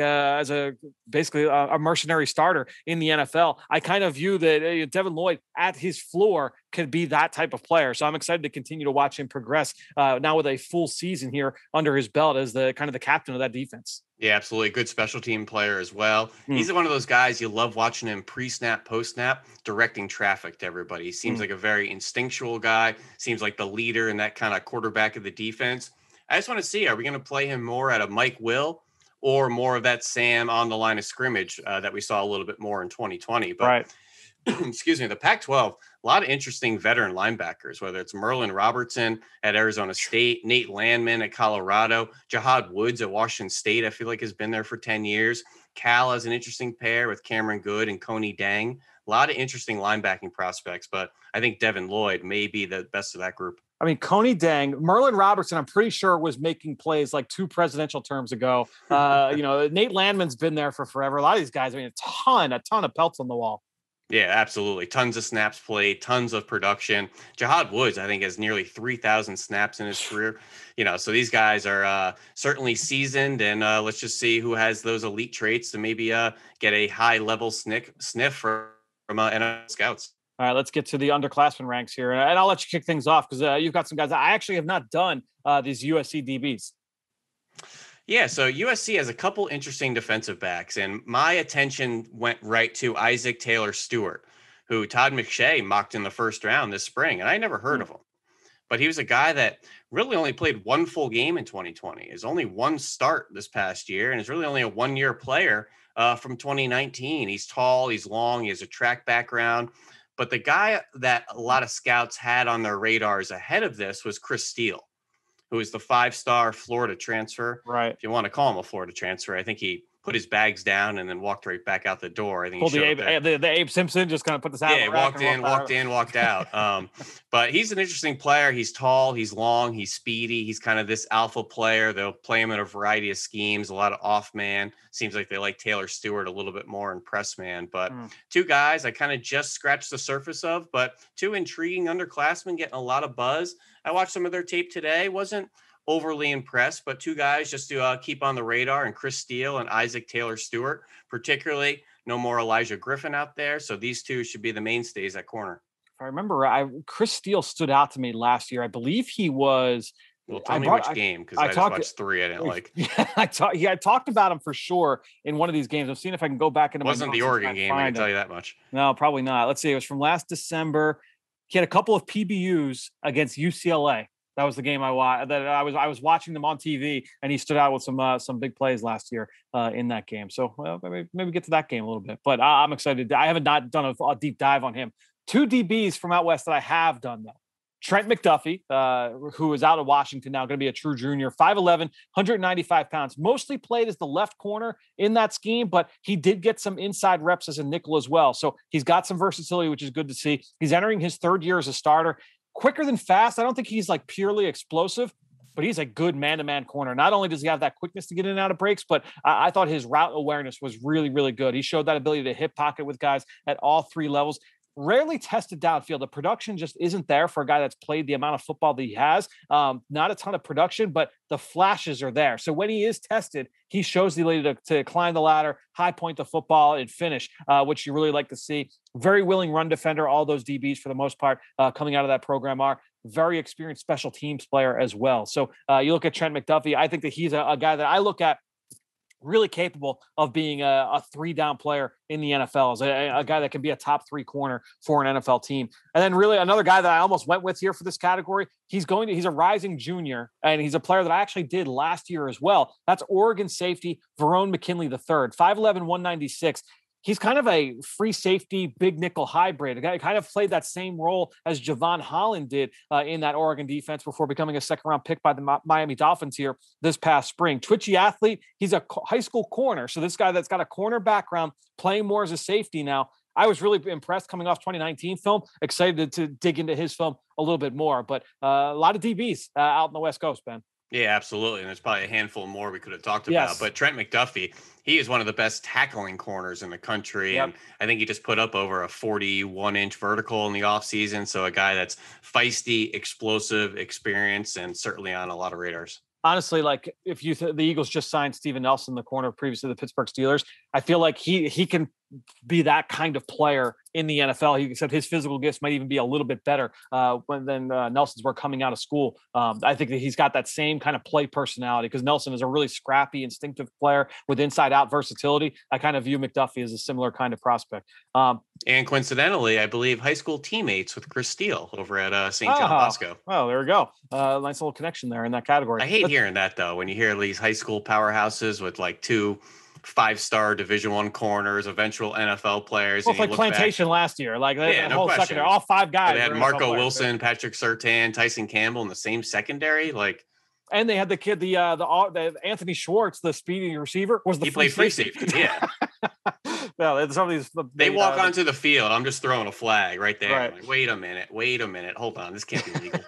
basically a mercenary starter in the NFL. I kind of view that Devin Lloyd at his floor could be that type of player. So I'm excited to continue to watch him progress now with a full season here under his belt as the kind of the captain of that defense.
Yeah, absolutely. Good special team player as well. He's one of those guys you love watching him pre-snap, post-snap, directing traffic to everybody. He seems like a very instinctual guy, seems like the leader and that kind of quarterback of the defense. I just want to see, are we going to play him more at a Mike Will or more of that Sam on the line of scrimmage that we saw a little bit more in 2020? But
right.
Excuse me, the Pac-12, a lot of interesting veteran linebackers, whether it's Merlin Robertson at Arizona State, Nate Landman at Colorado, Jahad Woods at Washington State, I feel like has been there for 10 years. Cal has an interesting pair with Cameron Good and Coney Dang. A lot of interesting linebacking prospects, but I think Devin Lloyd may be the best of that group.
I mean, Coney Dang, Merlin Robertson, I'm pretty sure was making plays like 2 presidential terms ago. Nate Landman's been there for forever. A lot of these guys, a ton of pelts on the wall.
Yeah, absolutely. Tons of snaps played, tons of production. Jahad Woods, I think, has nearly 3,000 snaps in his career. So these guys are certainly seasoned, and let's just see who has those elite traits to maybe get a high-level sniff from NFL scouts.
All right, let's get to the underclassmen ranks here, and I'll let you kick things off because you've got some guys. I actually have not done these USC DBs.
Yeah, so USC has a couple interesting defensive backs, and my attention went right to Isaac Taylor Stewart, who Todd McShay mocked in the first round this spring, and I never heard of him. But he was a guy that really only played one full game in 2020. Is only one start this past year, and is really only a one-year player from 2019. He's tall, he's long, he has a track background. But the guy that a lot of scouts had on their radars ahead of this was Chris Steele, who is the 5-star Florida transfer.
Right.
If you want to call him a Florida transfer, I think he put his bags down and then walked right back out the door. I think
pulled the Abe Simpson, just kind of put this out.
Yeah, walked out. But he's an interesting player. He's tall, he's long, he's speedy. He's kind of this alpha player. They'll play him in a variety of schemes, a lot of off man. Seems like they like Taylor Stewart a little bit more in press man. But two guys I kind of just scratched the surface of, but two intriguing underclassmen getting a lot of buzz. I watched some of their tape today. Wasn't overly impressed, but two guys just to keep on the radar, and Chris Steele and Isaac Taylor Stewart, particularly. No more Elijah Griffin out there, so these two should be the mainstays at corner.
If I remember, Chris Steele stood out to me last year. I believe he was.
Well, tell me which game, because I just watched three I didn't like.
Yeah, I talked about him for sure in one of these games. I'm seeing if I can go back into.
Wasn't the Oregon game? I can tell you that much.
No, probably not. Let's see. It was from last December. He had a couple of PBUs against UCLA. That was the game I watched. I was watching them on TV, and he stood out with some big plays last year in that game. So maybe get to that game a little bit. But I'm excited. I haven't done a deep dive on him. Two DBs from out west that I have done though. Trent McDuffie, who is out of Washington now, going to be a true junior, 5'11", 195 pounds, mostly played as the left corner in that scheme, but he did get some inside reps as a nickel as well. So he's got some versatility, which is good to see. He's entering his third year as a starter. Quicker than fast. I don't think he's like purely explosive, but he's a good man-to-man corner. Not only does he have that quickness to get in and out of breaks, but I thought his route awareness was really, really good. He showed that ability to hit pocket with guys at all three levels. Rarely tested downfield. The production just isn't there for a guy that's played the amount of football that he has. Not a ton of production, but the flashes are there. So when he is tested, he shows the ability to climb the ladder, high point the football, and finish, which you really like to see. Very willing run defender. All those DBs, for the most part, coming out of that program are very experienced special teams player as well. So you look at Trent McDuffie. I think that he's a guy that I look at really capable of being a 3-down player in the NFL, as a guy that can be a top 3 corner for an NFL team. And then really another guy that I almost went with here for this category, he's a rising junior, and he's a player that I actually did last year as well. That's Oregon safety Verone McKinley III, 5'11", 196. He's kind of a free safety, big nickel hybrid. A guy kind of played that same role as Javon Holland did in that Oregon defense before becoming a second-round pick by the Miami Dolphins here this past spring. Twitchy athlete. He's a high school corner. So this guy that's got a corner background, playing more as a safety now. I was really impressed coming off 2019 film. Excited to dig into his film a little bit more. But a lot of DBs out in the West Coast, Ben.
Yeah, absolutely. And there's probably a handful more we could have talked about. But Trent McDuffie, he is one of the best tackling corners in the country. Yep. And I think he just put up over a 41-inch vertical in the offseason. So a guy that's feisty, explosive, experienced, and certainly on a lot of radars.
Honestly, like if the Eagles just signed Steven Nelson, the corner previously the Pittsburgh Steelers, I feel like he can be that kind of player in the NFL. He said his physical gifts might even be a little bit better than Nelson's were coming out of school. I think that he's got that same kind of play personality, because Nelson is a really scrappy, instinctive player with inside-out versatility. I kind of view McDuffie as a similar kind of prospect.
And coincidentally, I believe high school teammates with Chris Steele over at St. John Bosco.
Oh, there we go. Nice little connection there in that category.
I hate hearing that, though, when you hear these high school powerhouses with like 2 5-star Division I corners, eventual NFL players.
Well, it's like Plantation last year. Like
no
whole
question.
secondary, all 5 guys.
They had Marco Wilson, Patrick Surtain, Tyson Campbell in the same secondary.
And they had the kid, the Anthony Schwartz, the speedy receiver, was
he played free safety. Yeah.
No, some of these.
They walk onto the field. I'm just throwing a flag right there. Right. Like, wait a minute. Hold on. This can't be legal.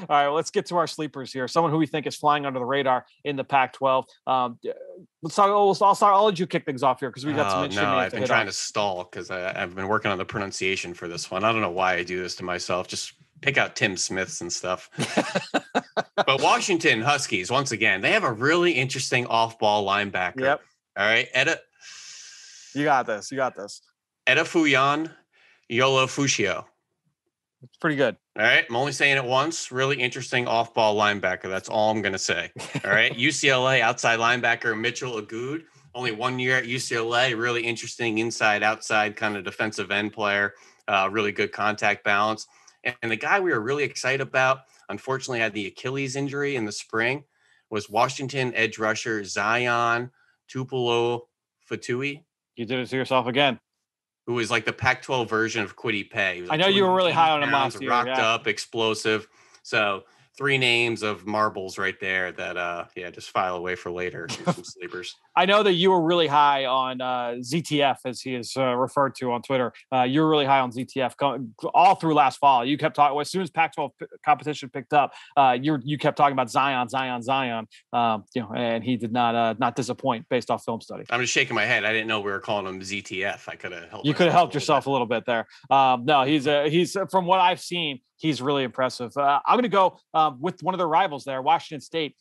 All right, well, let's get to our sleepers here. Someone who we think is flying under the radar in the Pac-12. Let's talk. I'll let you kick things off here because we got some interesting.
No, I've been trying to stall because I've been working on the pronunciation for this one. I don't know why I do this to myself. Just pick out Tim Smiths and stuff. But Washington Huskies, once again, they have a really interesting off-ball linebacker.
Yep.
All right,
You got this.
Edefuyan Yolo-Fushio.
It's pretty good.
All right. I'm only saying it once. Really interesting off-ball linebacker. That's all I'm going to say. All right. UCLA outside linebacker Mitchell Lagood, Only 1 year at UCLA, really interesting inside, outside kind of defensive end player, really good contact balance. And the guy we were really excited about, unfortunately had the Achilles injury in the spring, was Washington edge rusher Zion Tupelo-Fatui.
You did it to yourself again.
Who was like the Pac-12 version of Kwity Paye.
I know you were really high on him last year.
Rocked up, explosive. So 3 names of marbles right there that, just file away for later. Some sleepers.
I know that you were really high on ZTF, as he is referred to on Twitter. You were really high on ZTF all through last fall. You kept talking as soon as Pac-12 competition picked up. You kept talking about Zion. And he did not disappoint based off film study.
I'm just shaking my head. I didn't know we were calling him ZTF. I could have helped.
You could have helped yourself a little bit there. No, he's from what I've seen, he's really impressive. I'm going to go with one of their rivals there, Washington State.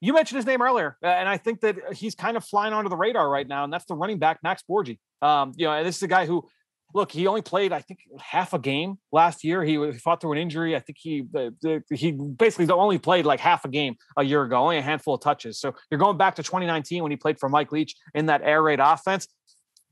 You mentioned his name earlier, and I think that he's kind of flying under the radar right now, and that's the running back, Max Borghi. And this is a guy who, look, he only played, I think, half a game last year. He fought through an injury. I think he basically only played like half a game a year ago, only a handful of touches. So you're going back to 2019 when he played for Mike Leach in that air raid offense.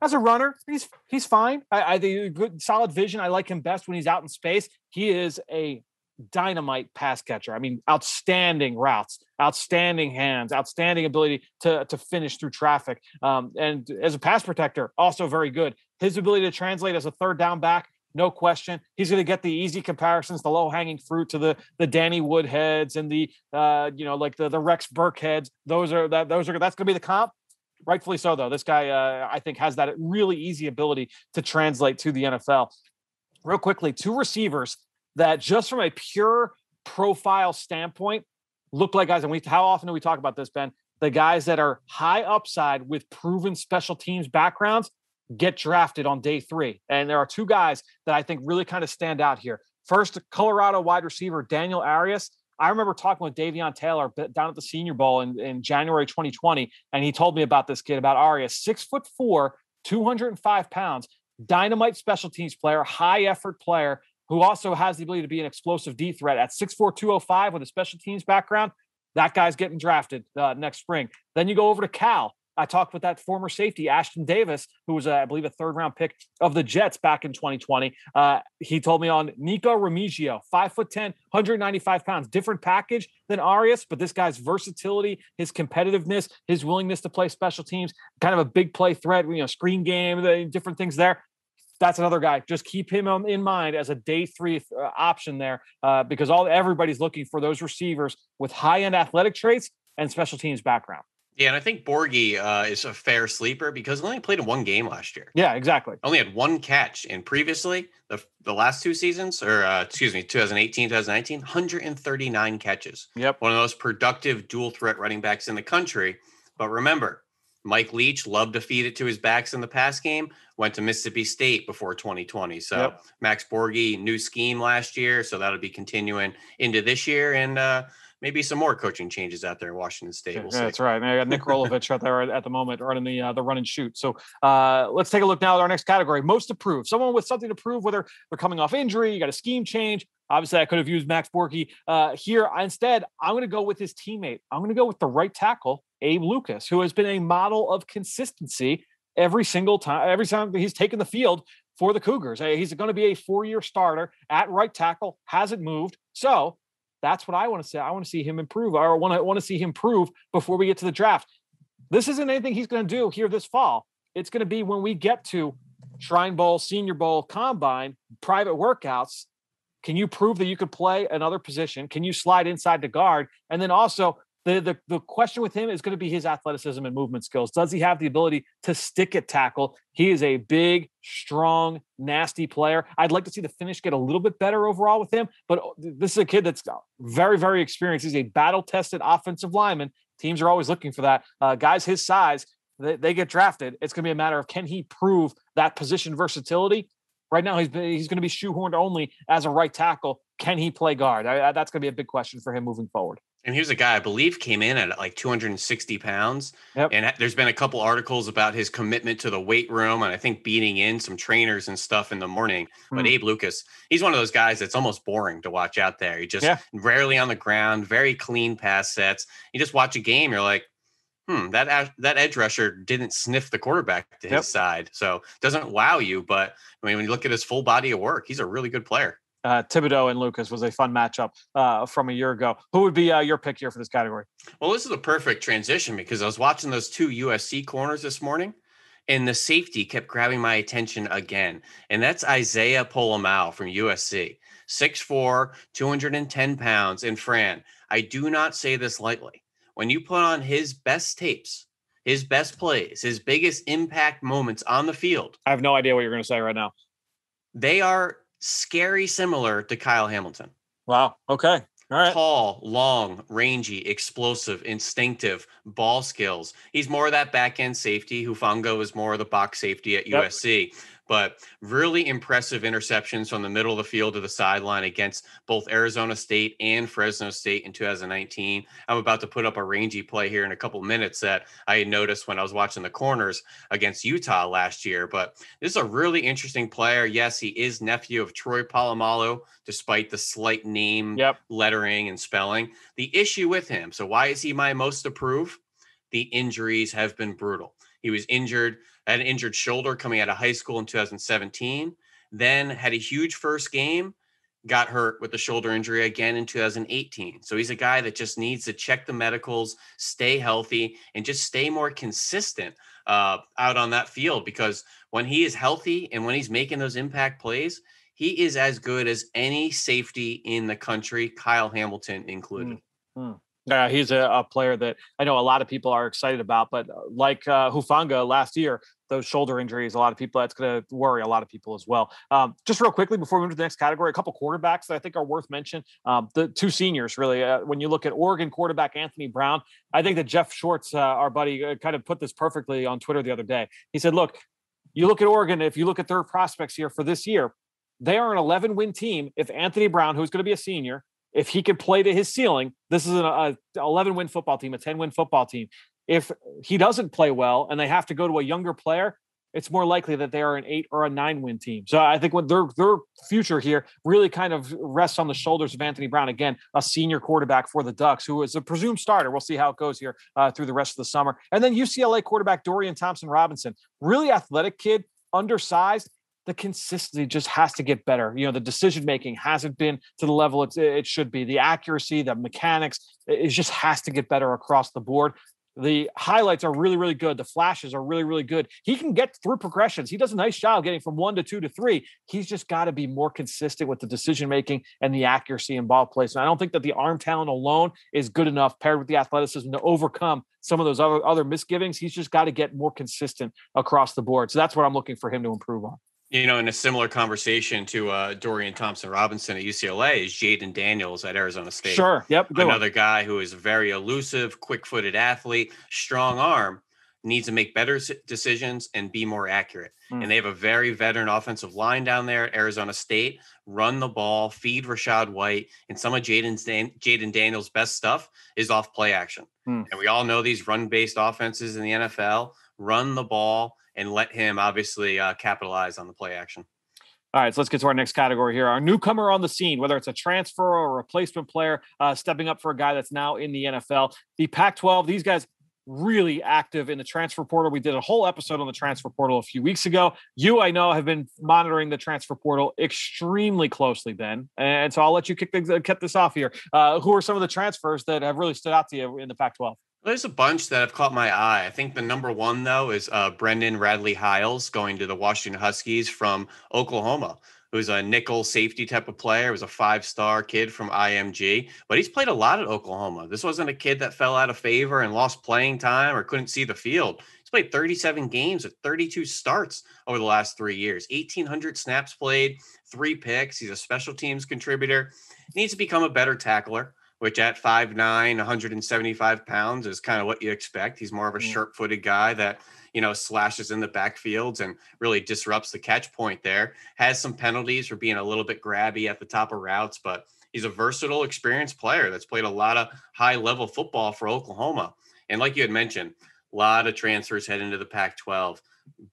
As a runner, he's fine. I think good, solid vision. I like him best when he's out in space. He is a dynamite pass catcher. I mean, outstanding routes, outstanding hands, outstanding ability to finish through traffic. And as a pass protector, also very good. His ability to translate as a third down back, no question. He's going to get the easy comparisons, the low hanging fruit to the Danny Wood heads and the the Rex Burke heads. That's going to be the comp. Rightfully so, though. This guy, I think, has that really easy ability to translate to the NFL. Real quickly, 2 receivers that just from a pure profile standpoint look like guys, and how often do we talk about this, Ben? The guys that are high upside with proven special teams backgrounds get drafted on day 3. And there are 2 guys that I think really kind of stand out here. First, Colorado wide receiver Daniel Arias. I remember talking with Davion Taylor down at the Senior Bowl in January 2020, and he told me about this kid, about Arias, 6'4", 205 pounds, dynamite special teams player, high effort player, who also has the ability to be an explosive D threat at 6'4", 205 with a special teams background. That guy's getting drafted next spring. Then you go over to Cal. I talked with that former safety, Ashton Davis, who was, I believe, a 3rd-round pick of the Jets back in 2020. He told me on Nico Remigio, 5'10", 195 pounds, different package than Arias, but this guy's versatility, his competitiveness, his willingness to play special teams, kind of a big play threat, screen game, different things there. That's another guy. Just keep him in mind as a day 3 option there because everybody's looking for those receivers with high-end athletic traits and special teams background.
Yeah, and I think Borghi is a fair sleeper because he only played in 1 game last year.
Yeah, exactly.
Only had 1 catch. And previously, the last 2 seasons, 2018, 2019, 139 catches.
Yep.
One of the most productive dual threat running backs in the country. But remember, Mike Leach loved to feed it to his backs in the pass game, went to Mississippi State before 2020. So yep. Max Borghi, new scheme last year. So that'll be continuing into this year. And maybe some more coaching changes out there in Washington State. We'll see.
That's right. I got Nick Rolovich out there at the moment running the run and shoot. So let's take a look now at our next category. Most to prove. Someone with something to prove, whether they're coming off injury, you got a scheme change. Obviously, I could have used Max Borghi here. Instead, I'm going to go with his teammate. I'm going to go with the right tackle, Abe Lucas, who has been a model of consistency every time he's taken the field for the Cougars. He's going to be a 4-year starter at right tackle, hasn't moved. So that's what I want to say. I want to see him improve. I want to see him prove before we get to the draft. This isn't anything he's going to do here this fall. It's going to be when we get to Shrine Bowl, Senior Bowl, Combine, private workouts. Can you prove that you could play another position? Can you slide inside the guard? And then also the question with him is going to be his athleticism and movement skills. Does he have the ability to stick at tackle? He is a big, strong, nasty player. I'd like to see the finish get a little bit better overall with him, but this is a kid that's very, very experienced. He's a battle-tested offensive lineman. Teams are always looking for that. Guys his size, they get drafted. It's going to be a matter of, can he prove that position versatility? Right now, he's going to be shoehorned only as a right tackle. Can he play guard? That's going to be a big question for him moving forward.
And here's a guy I believe came in at like 260 pounds.
Yep.
And there's been a couple articles about his commitment to the weight room and I think beating in some trainers and stuff in the morning. But Abe Lucas, he's one of those guys that's almost boring to watch out there. He just rarely on the ground, very clean pass sets. You just watch a game, you're like, that edge rusher didn't sniff the quarterback to his side. So doesn't wow you, but I mean, when you look at his full body of work, he's a really good player.
Thibodeaux and Lucas was a fun matchup from a year ago. Who would be your pick here for this category?
Well, this is a perfect transition because I was watching those two USC corners this morning, and the safety kept grabbing my attention again. And that's Isaiah Polamal from USC, 6'4", 210 pounds. And Fran, I do not say this lightly. When you put on his best tapes, his best plays, his biggest impact moments on the field,
I have no idea what you're going to say right now.
They are scary similar to Kyle Hamilton.
Wow. Okay. All right.
Tall, long, rangy, explosive, instinctive, ball skills. He's more of that back end safety. Hufanga is more of the box safety at USC. But really impressive interceptions from the middle of the field to the sideline against both Arizona State and Fresno State in 2019. I'm about to put up a rangy play here in a couple minutes that I had noticed when I was watching the corners against Utah last year. But this is a really interesting player. Yes, he is nephew of Troy Polamalu, despite the slight name lettering and spelling. The issue with him, so why is he my most approved? The injuries have been brutal. He was injured, had an injured shoulder coming out of high school in 2017, then had a huge first game, got hurt with the shoulder injury again in 2018. So he's a guy that just needs to check the medicals, stay healthy, and just stay more consistent out on that field, because when he is healthy and when he's making those impact plays, he is as good as any safety in the country, Kyle Hamilton included.
He's a player that I know a lot of people are excited about, but like Hufanga last year, those shoulder injuries, a lot of people, that's going to worry a lot of people as well. Just real quickly before we move to the next category, a couple quarterbacks that I think are worth mentioning. The two seniors, really. When you look at Oregon quarterback Anthony Brown, I think that Jeff Schwartz, our buddy, kind of put this perfectly on Twitter the other day. He said, look, you look at Oregon, if you look at their prospects here for this year, they are an 11-win team. If Anthony Brown, who's going to be a senior, if he can play to his ceiling, this is an 11-win football team, a 10-win football team. If he doesn't play well and they have to go to a younger player, it's more likely that they are an 8 or a 9-win team. So I think what their future here really kind of rests on the shoulders of Anthony Brown. Again, a senior quarterback for the Ducks, who is a presumed starter. We'll see how it goes here through the rest of the summer. And then UCLA quarterback Dorian Thompson-Robinson, really athletic kid, undersized. The consistency just has to get better. You know, the decision-making hasn't been to the level it should be. The accuracy, the mechanics, it just has to get better across the board. The highlights are really, really good. The flashes are really, really good. He can get through progressions. He does a nice job getting from 1 to 2 to 3. He's just got to be more consistent with the decision-making and the accuracy and ball placement. I don't think that the arm talent alone is good enough paired with the athleticism to overcome some of those other misgivings. He's just got to get more consistent across the board. So that's what I'm looking for him to improve on.
You know, in a similar conversation to Dorian Thompson-Robinson at UCLA is Jaden Daniels at Arizona State.
Sure. Yep.
Another guy who is a very elusive, quick-footed athlete, strong arm, needs to make better decisions and be more accurate. And they have a very veteran offensive line down there at Arizona State. Run the ball, feed Rashad White, and some of Jaden Daniels' best stuff is off play action. And we all know these run-based offenses in the NFL. Run the ball and let him obviously capitalize on the play action.
All right, so let's get to our next category here. Our newcomer on the scene, whether it's a transfer or a replacement player, stepping up for a guy that's now in the NFL. The Pac-12, these guys really active in the transfer portal. We did a whole episode on the transfer portal a few weeks ago. You, I know, have been monitoring the transfer portal extremely closely, Ben. And so I'll let you kick this off here. Who are some of the transfers that have really stood out to you in the Pac-12?
There's a bunch that have caught my eye. I think the number one, though, is Brendan Radley-Hiles going to the Washington Huskies from Oklahoma, who's a nickel safety type of player. He was a 5-star kid from IMG, but he's played a lot at Oklahoma. This wasn't a kid that fell out of favor and lost playing time or couldn't see the field. He's played 37 games with 32 starts over the last 3 years, 1,800 snaps played, 3 picks. He's a special teams contributor. He needs to become a better tackler, which at 5'9", 175 pounds is kind of what you expect. He's more of a sharp-footed guy that, you know, slashes in the backfields and really disrupts the catch point there. Has some penalties for being a little bit grabby at the top of routes, but he's a versatile, experienced player that's played a lot of high-level football for Oklahoma. And like you had mentioned, a lot of transfers head into the Pac-12.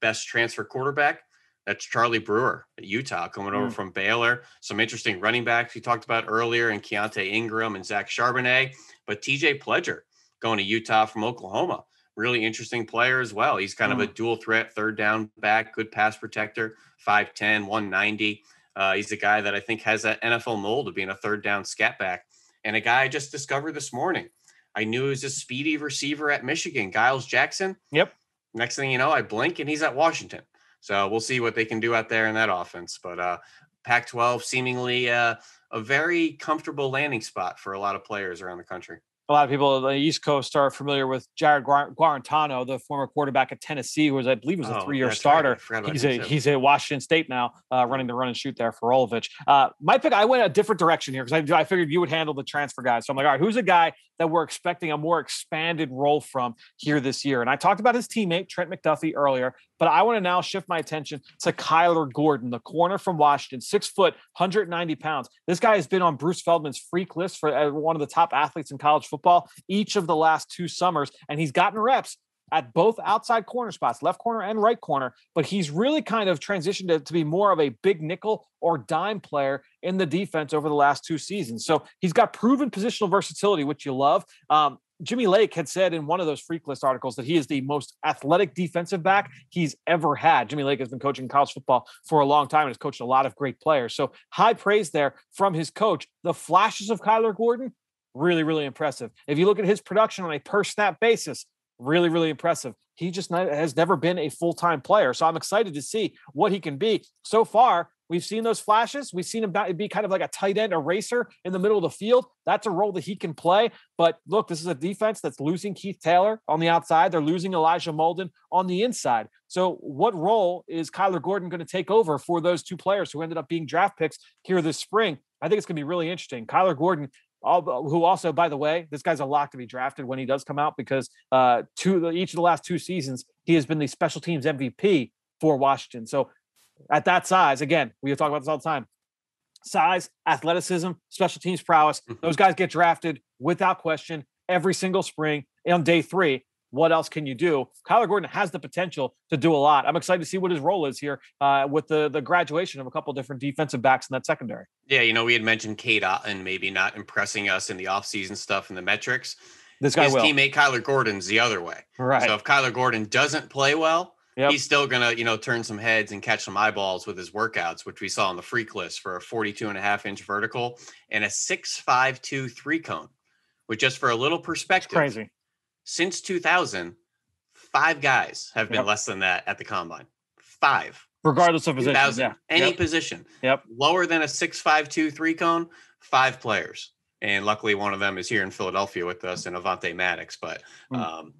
Best transfer quarterback, that's Charlie Brewer at Utah, coming over from Baylor. Some interesting running backs we talked about earlier, and Keontae Ingram and Zach Charbonnet. But TJ Pledger going to Utah from Oklahoma. really interesting player as well. He's kind of a dual threat, third down back, good pass protector, 5'10", 190. He's a guy that I think has that NFL mold of being a third down scat back. And a guy I just discovered this morning. I knew he was a speedy receiver at Michigan, Giles Jackson.
Yep.
Next thing you know, I blink and he's at Washington. So we'll see what they can do out there in that offense. But Pac-12 seemingly a very comfortable landing spot for a lot of players around the country.
A lot of people on the East Coast are familiar with Jared Guarantano, the former quarterback at Tennessee, who I believe was a 3-year starter. Right. He's at Washington State now, running the run and shoot there for Rolovich. My pick, I went a different direction here because I figured you would handle the transfer guys. So I'm like, all right, who's a guy that we're expecting a more expanded role from here this year? And I talked about his teammate, Trent McDuffie, earlier, but I want to now shift my attention to Kyler Gordon, the corner from Washington, 6 foot, 190 pounds. This guy has been on Bruce Feldman's freak list for one of the top athletes in college football each of the last 2 summers, and he's gotten reps at both outside corner spots, left corner and right corner, but he's really kind of transitioned to be more of a big nickel or dime player in the defense over the last 2 seasons. So he's got proven positional versatility, which you love. Jimmy Lake had said in one of those freak list articles that he is the most athletic defensive back he's ever had. Jimmy Lake has been coaching college football for a long time and has coached a lot of great players. So high praise there from his coach. The flashes of Kyler Gordon, really, really impressive. If you look at his production on a per snap basis, really, really impressive. He just has never been a full-time player. So I'm excited to see what he can be. So far, we've seen those flashes. We've seen him be kind of like a tight end eraser in the middle of the field. That's a role that he can play. But look, this is a defense that's losing Keith Taylor on the outside. They're losing Elijah Molden on the inside. So what role is Kyler Gordon going to take over for those 2 players who ended up being draft picks here this spring? I think it's going to be really interesting. Kyler Gordon, who also, by the way, this guy's a lock to be drafted when he does come out because each of the last 2 seasons, he has been the special teams MVP for Washington. So at that size, again, we talk about this all the time, size, athleticism, special teams prowess, those guys get drafted without question every single spring on day 3. What else can you do? Kyler Gordon has the potential to do a lot. I'm excited to see what his role is here with the graduation of a couple of different defensive backs in that secondary.
Yeah, we had mentioned Cade Otten maybe not impressing us in the offseason stuff and the metrics.
His
teammate Kyler Gordon's the other way.
Right.
So if Kyler Gordon doesn't play well,
yep,
he's still going to, turn some heads and catch some eyeballs with his workouts, which we saw on the freak list for a 42.5-inch vertical and a 6.52 3-cone, which just for a little perspective.
It's crazy.
Since 2000, 5 guys have been less than that at the combine. 5.
Regardless of position. Yeah.
Any position.
Yep.
Lower than a 6.52 3-cone, 5 players. And luckily one of them is here in Philadelphia with us in Avante Maddox. But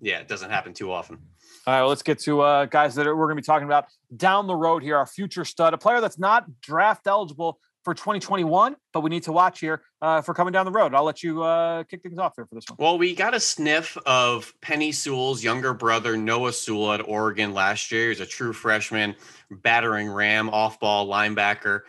it doesn't happen too often.
All right, well, let's get to guys that we're going to be talking about down the road here. Our future stud, a player that's not draft eligible for 2021, but we need to watch here for coming down the road. I'll let you kick things off here for this one.
Well, we got a sniff of Penny Sewell's younger brother, Noah Sewell, at Oregon last year. He's a true freshman, battering ram, off-ball linebacker.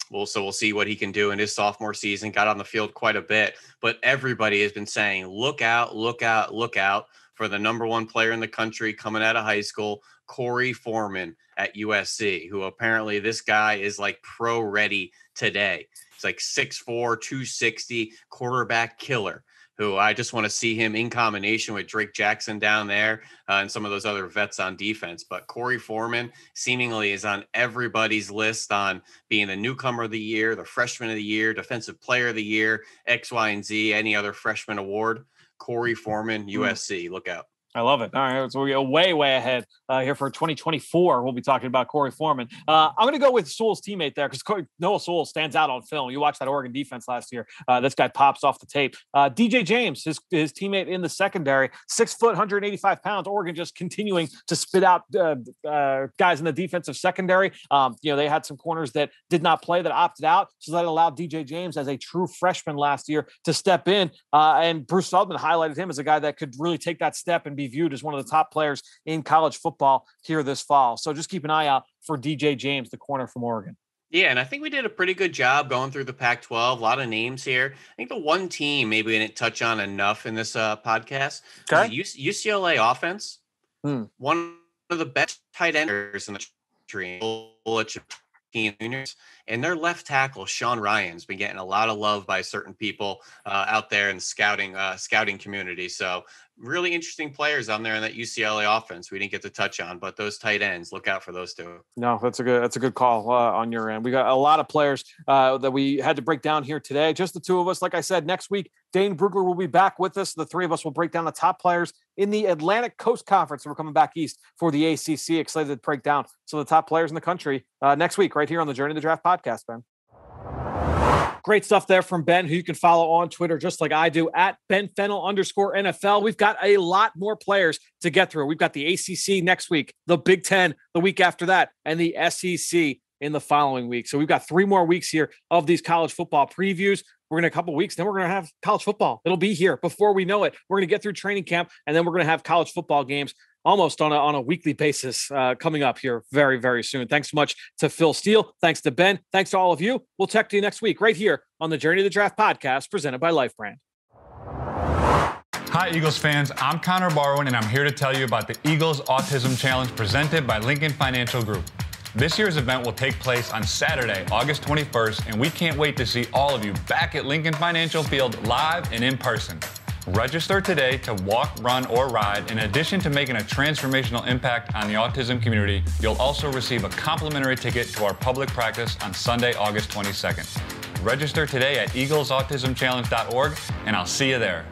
We'll see what he can do in his sophomore season. Got on the field quite a bit, but everybody has been saying, look out, look out, look out for the number 1 player in the country coming out of high school, Corey Foreman at USC, who apparently this guy is like pro ready today. He's like 6'4", 260, quarterback killer, who I just want to see him in combination with Drake Jackson down there and some of those other vets on defense. But Corey Foreman seemingly is on everybody's list on being the newcomer of the year, the freshman of the year, defensive player of the year, X, Y, and Z, any other freshman award. Corey Foreman, USC, look out.
I love it. All right, so we go way ahead here for 2024. We'll be talking about Corey Foreman. I'm going to go with Sewell's teammate there because Noah Sewell stands out on film. You watched that Oregon defense last year. This guy pops off the tape. DJ James, his teammate in the secondary, 6 foot, 185 pounds. Oregon just continuing to spit out guys in the defensive secondary. They had some corners that did not play that opted out, so that allowed DJ James as a true freshman last year to step in. And Bruce Feldman highlighted him as a guy that could really take that step and be viewed as one of the top players in college football here this fall. So just keep an eye out for DJ James, the corner from Oregon.
Yeah, and I think we did a pretty good job going through the Pac-12. A lot of names here. I think the one team maybe we didn't touch on enough in this podcast is UCLA offense. One of the best tight enders in the country, juniors, and their left tackle Sean Ryan's been getting a lot of love by certain people out there in the scouting community. So really interesting players on there in that UCLA offense we didn't get to touch on, but those tight ends, look out for those two.
No, that's a good call on your end. We got a lot of players that we had to break down here today. Just the two of us. Like I said, next week, Dane Brugler will be back with us. The three of us will break down the top players in the Atlantic Coast Conference. We're coming back east for the ACC. Excited to break down some of the top players in the country next week, right here on the Journey to the Draft podcast, Ben. Great stuff there from Ben, who you can follow on Twitter, just like I do, at Ben Fennell _NFL. We've got a lot more players to get through. We've got the ACC next week, the Big Ten the week after that, and the SEC in the following week. So we've got 3 more weeks here of these college football previews. We're going to a couple weeks, then we're going to have college football. It'll be here before we know it. We're going to get through training camp, and then we're going to have college football games almost on a weekly basis coming up here very, very soon. Thanks so much to Phil Steele. Thanks to Ben. Thanks to all of you. We'll talk to you next week right here on the Journey to the Draft podcast presented by Life Brand.
Hi, Eagles fans. I'm Connor Barwin, and I'm here to tell you about the Eagles Autism Challenge presented by Lincoln Financial Group. This year's event will take place on Saturday, August 21st, and we can't wait to see all of you back at Lincoln Financial Field live and in person. Register today to walk, run, or ride. In addition to making a transformational impact on the autism community, you'll also receive a complimentary ticket to our public practice on Sunday, August 22nd. Register today at eaglesautismchallenge.org, and I'll see you there.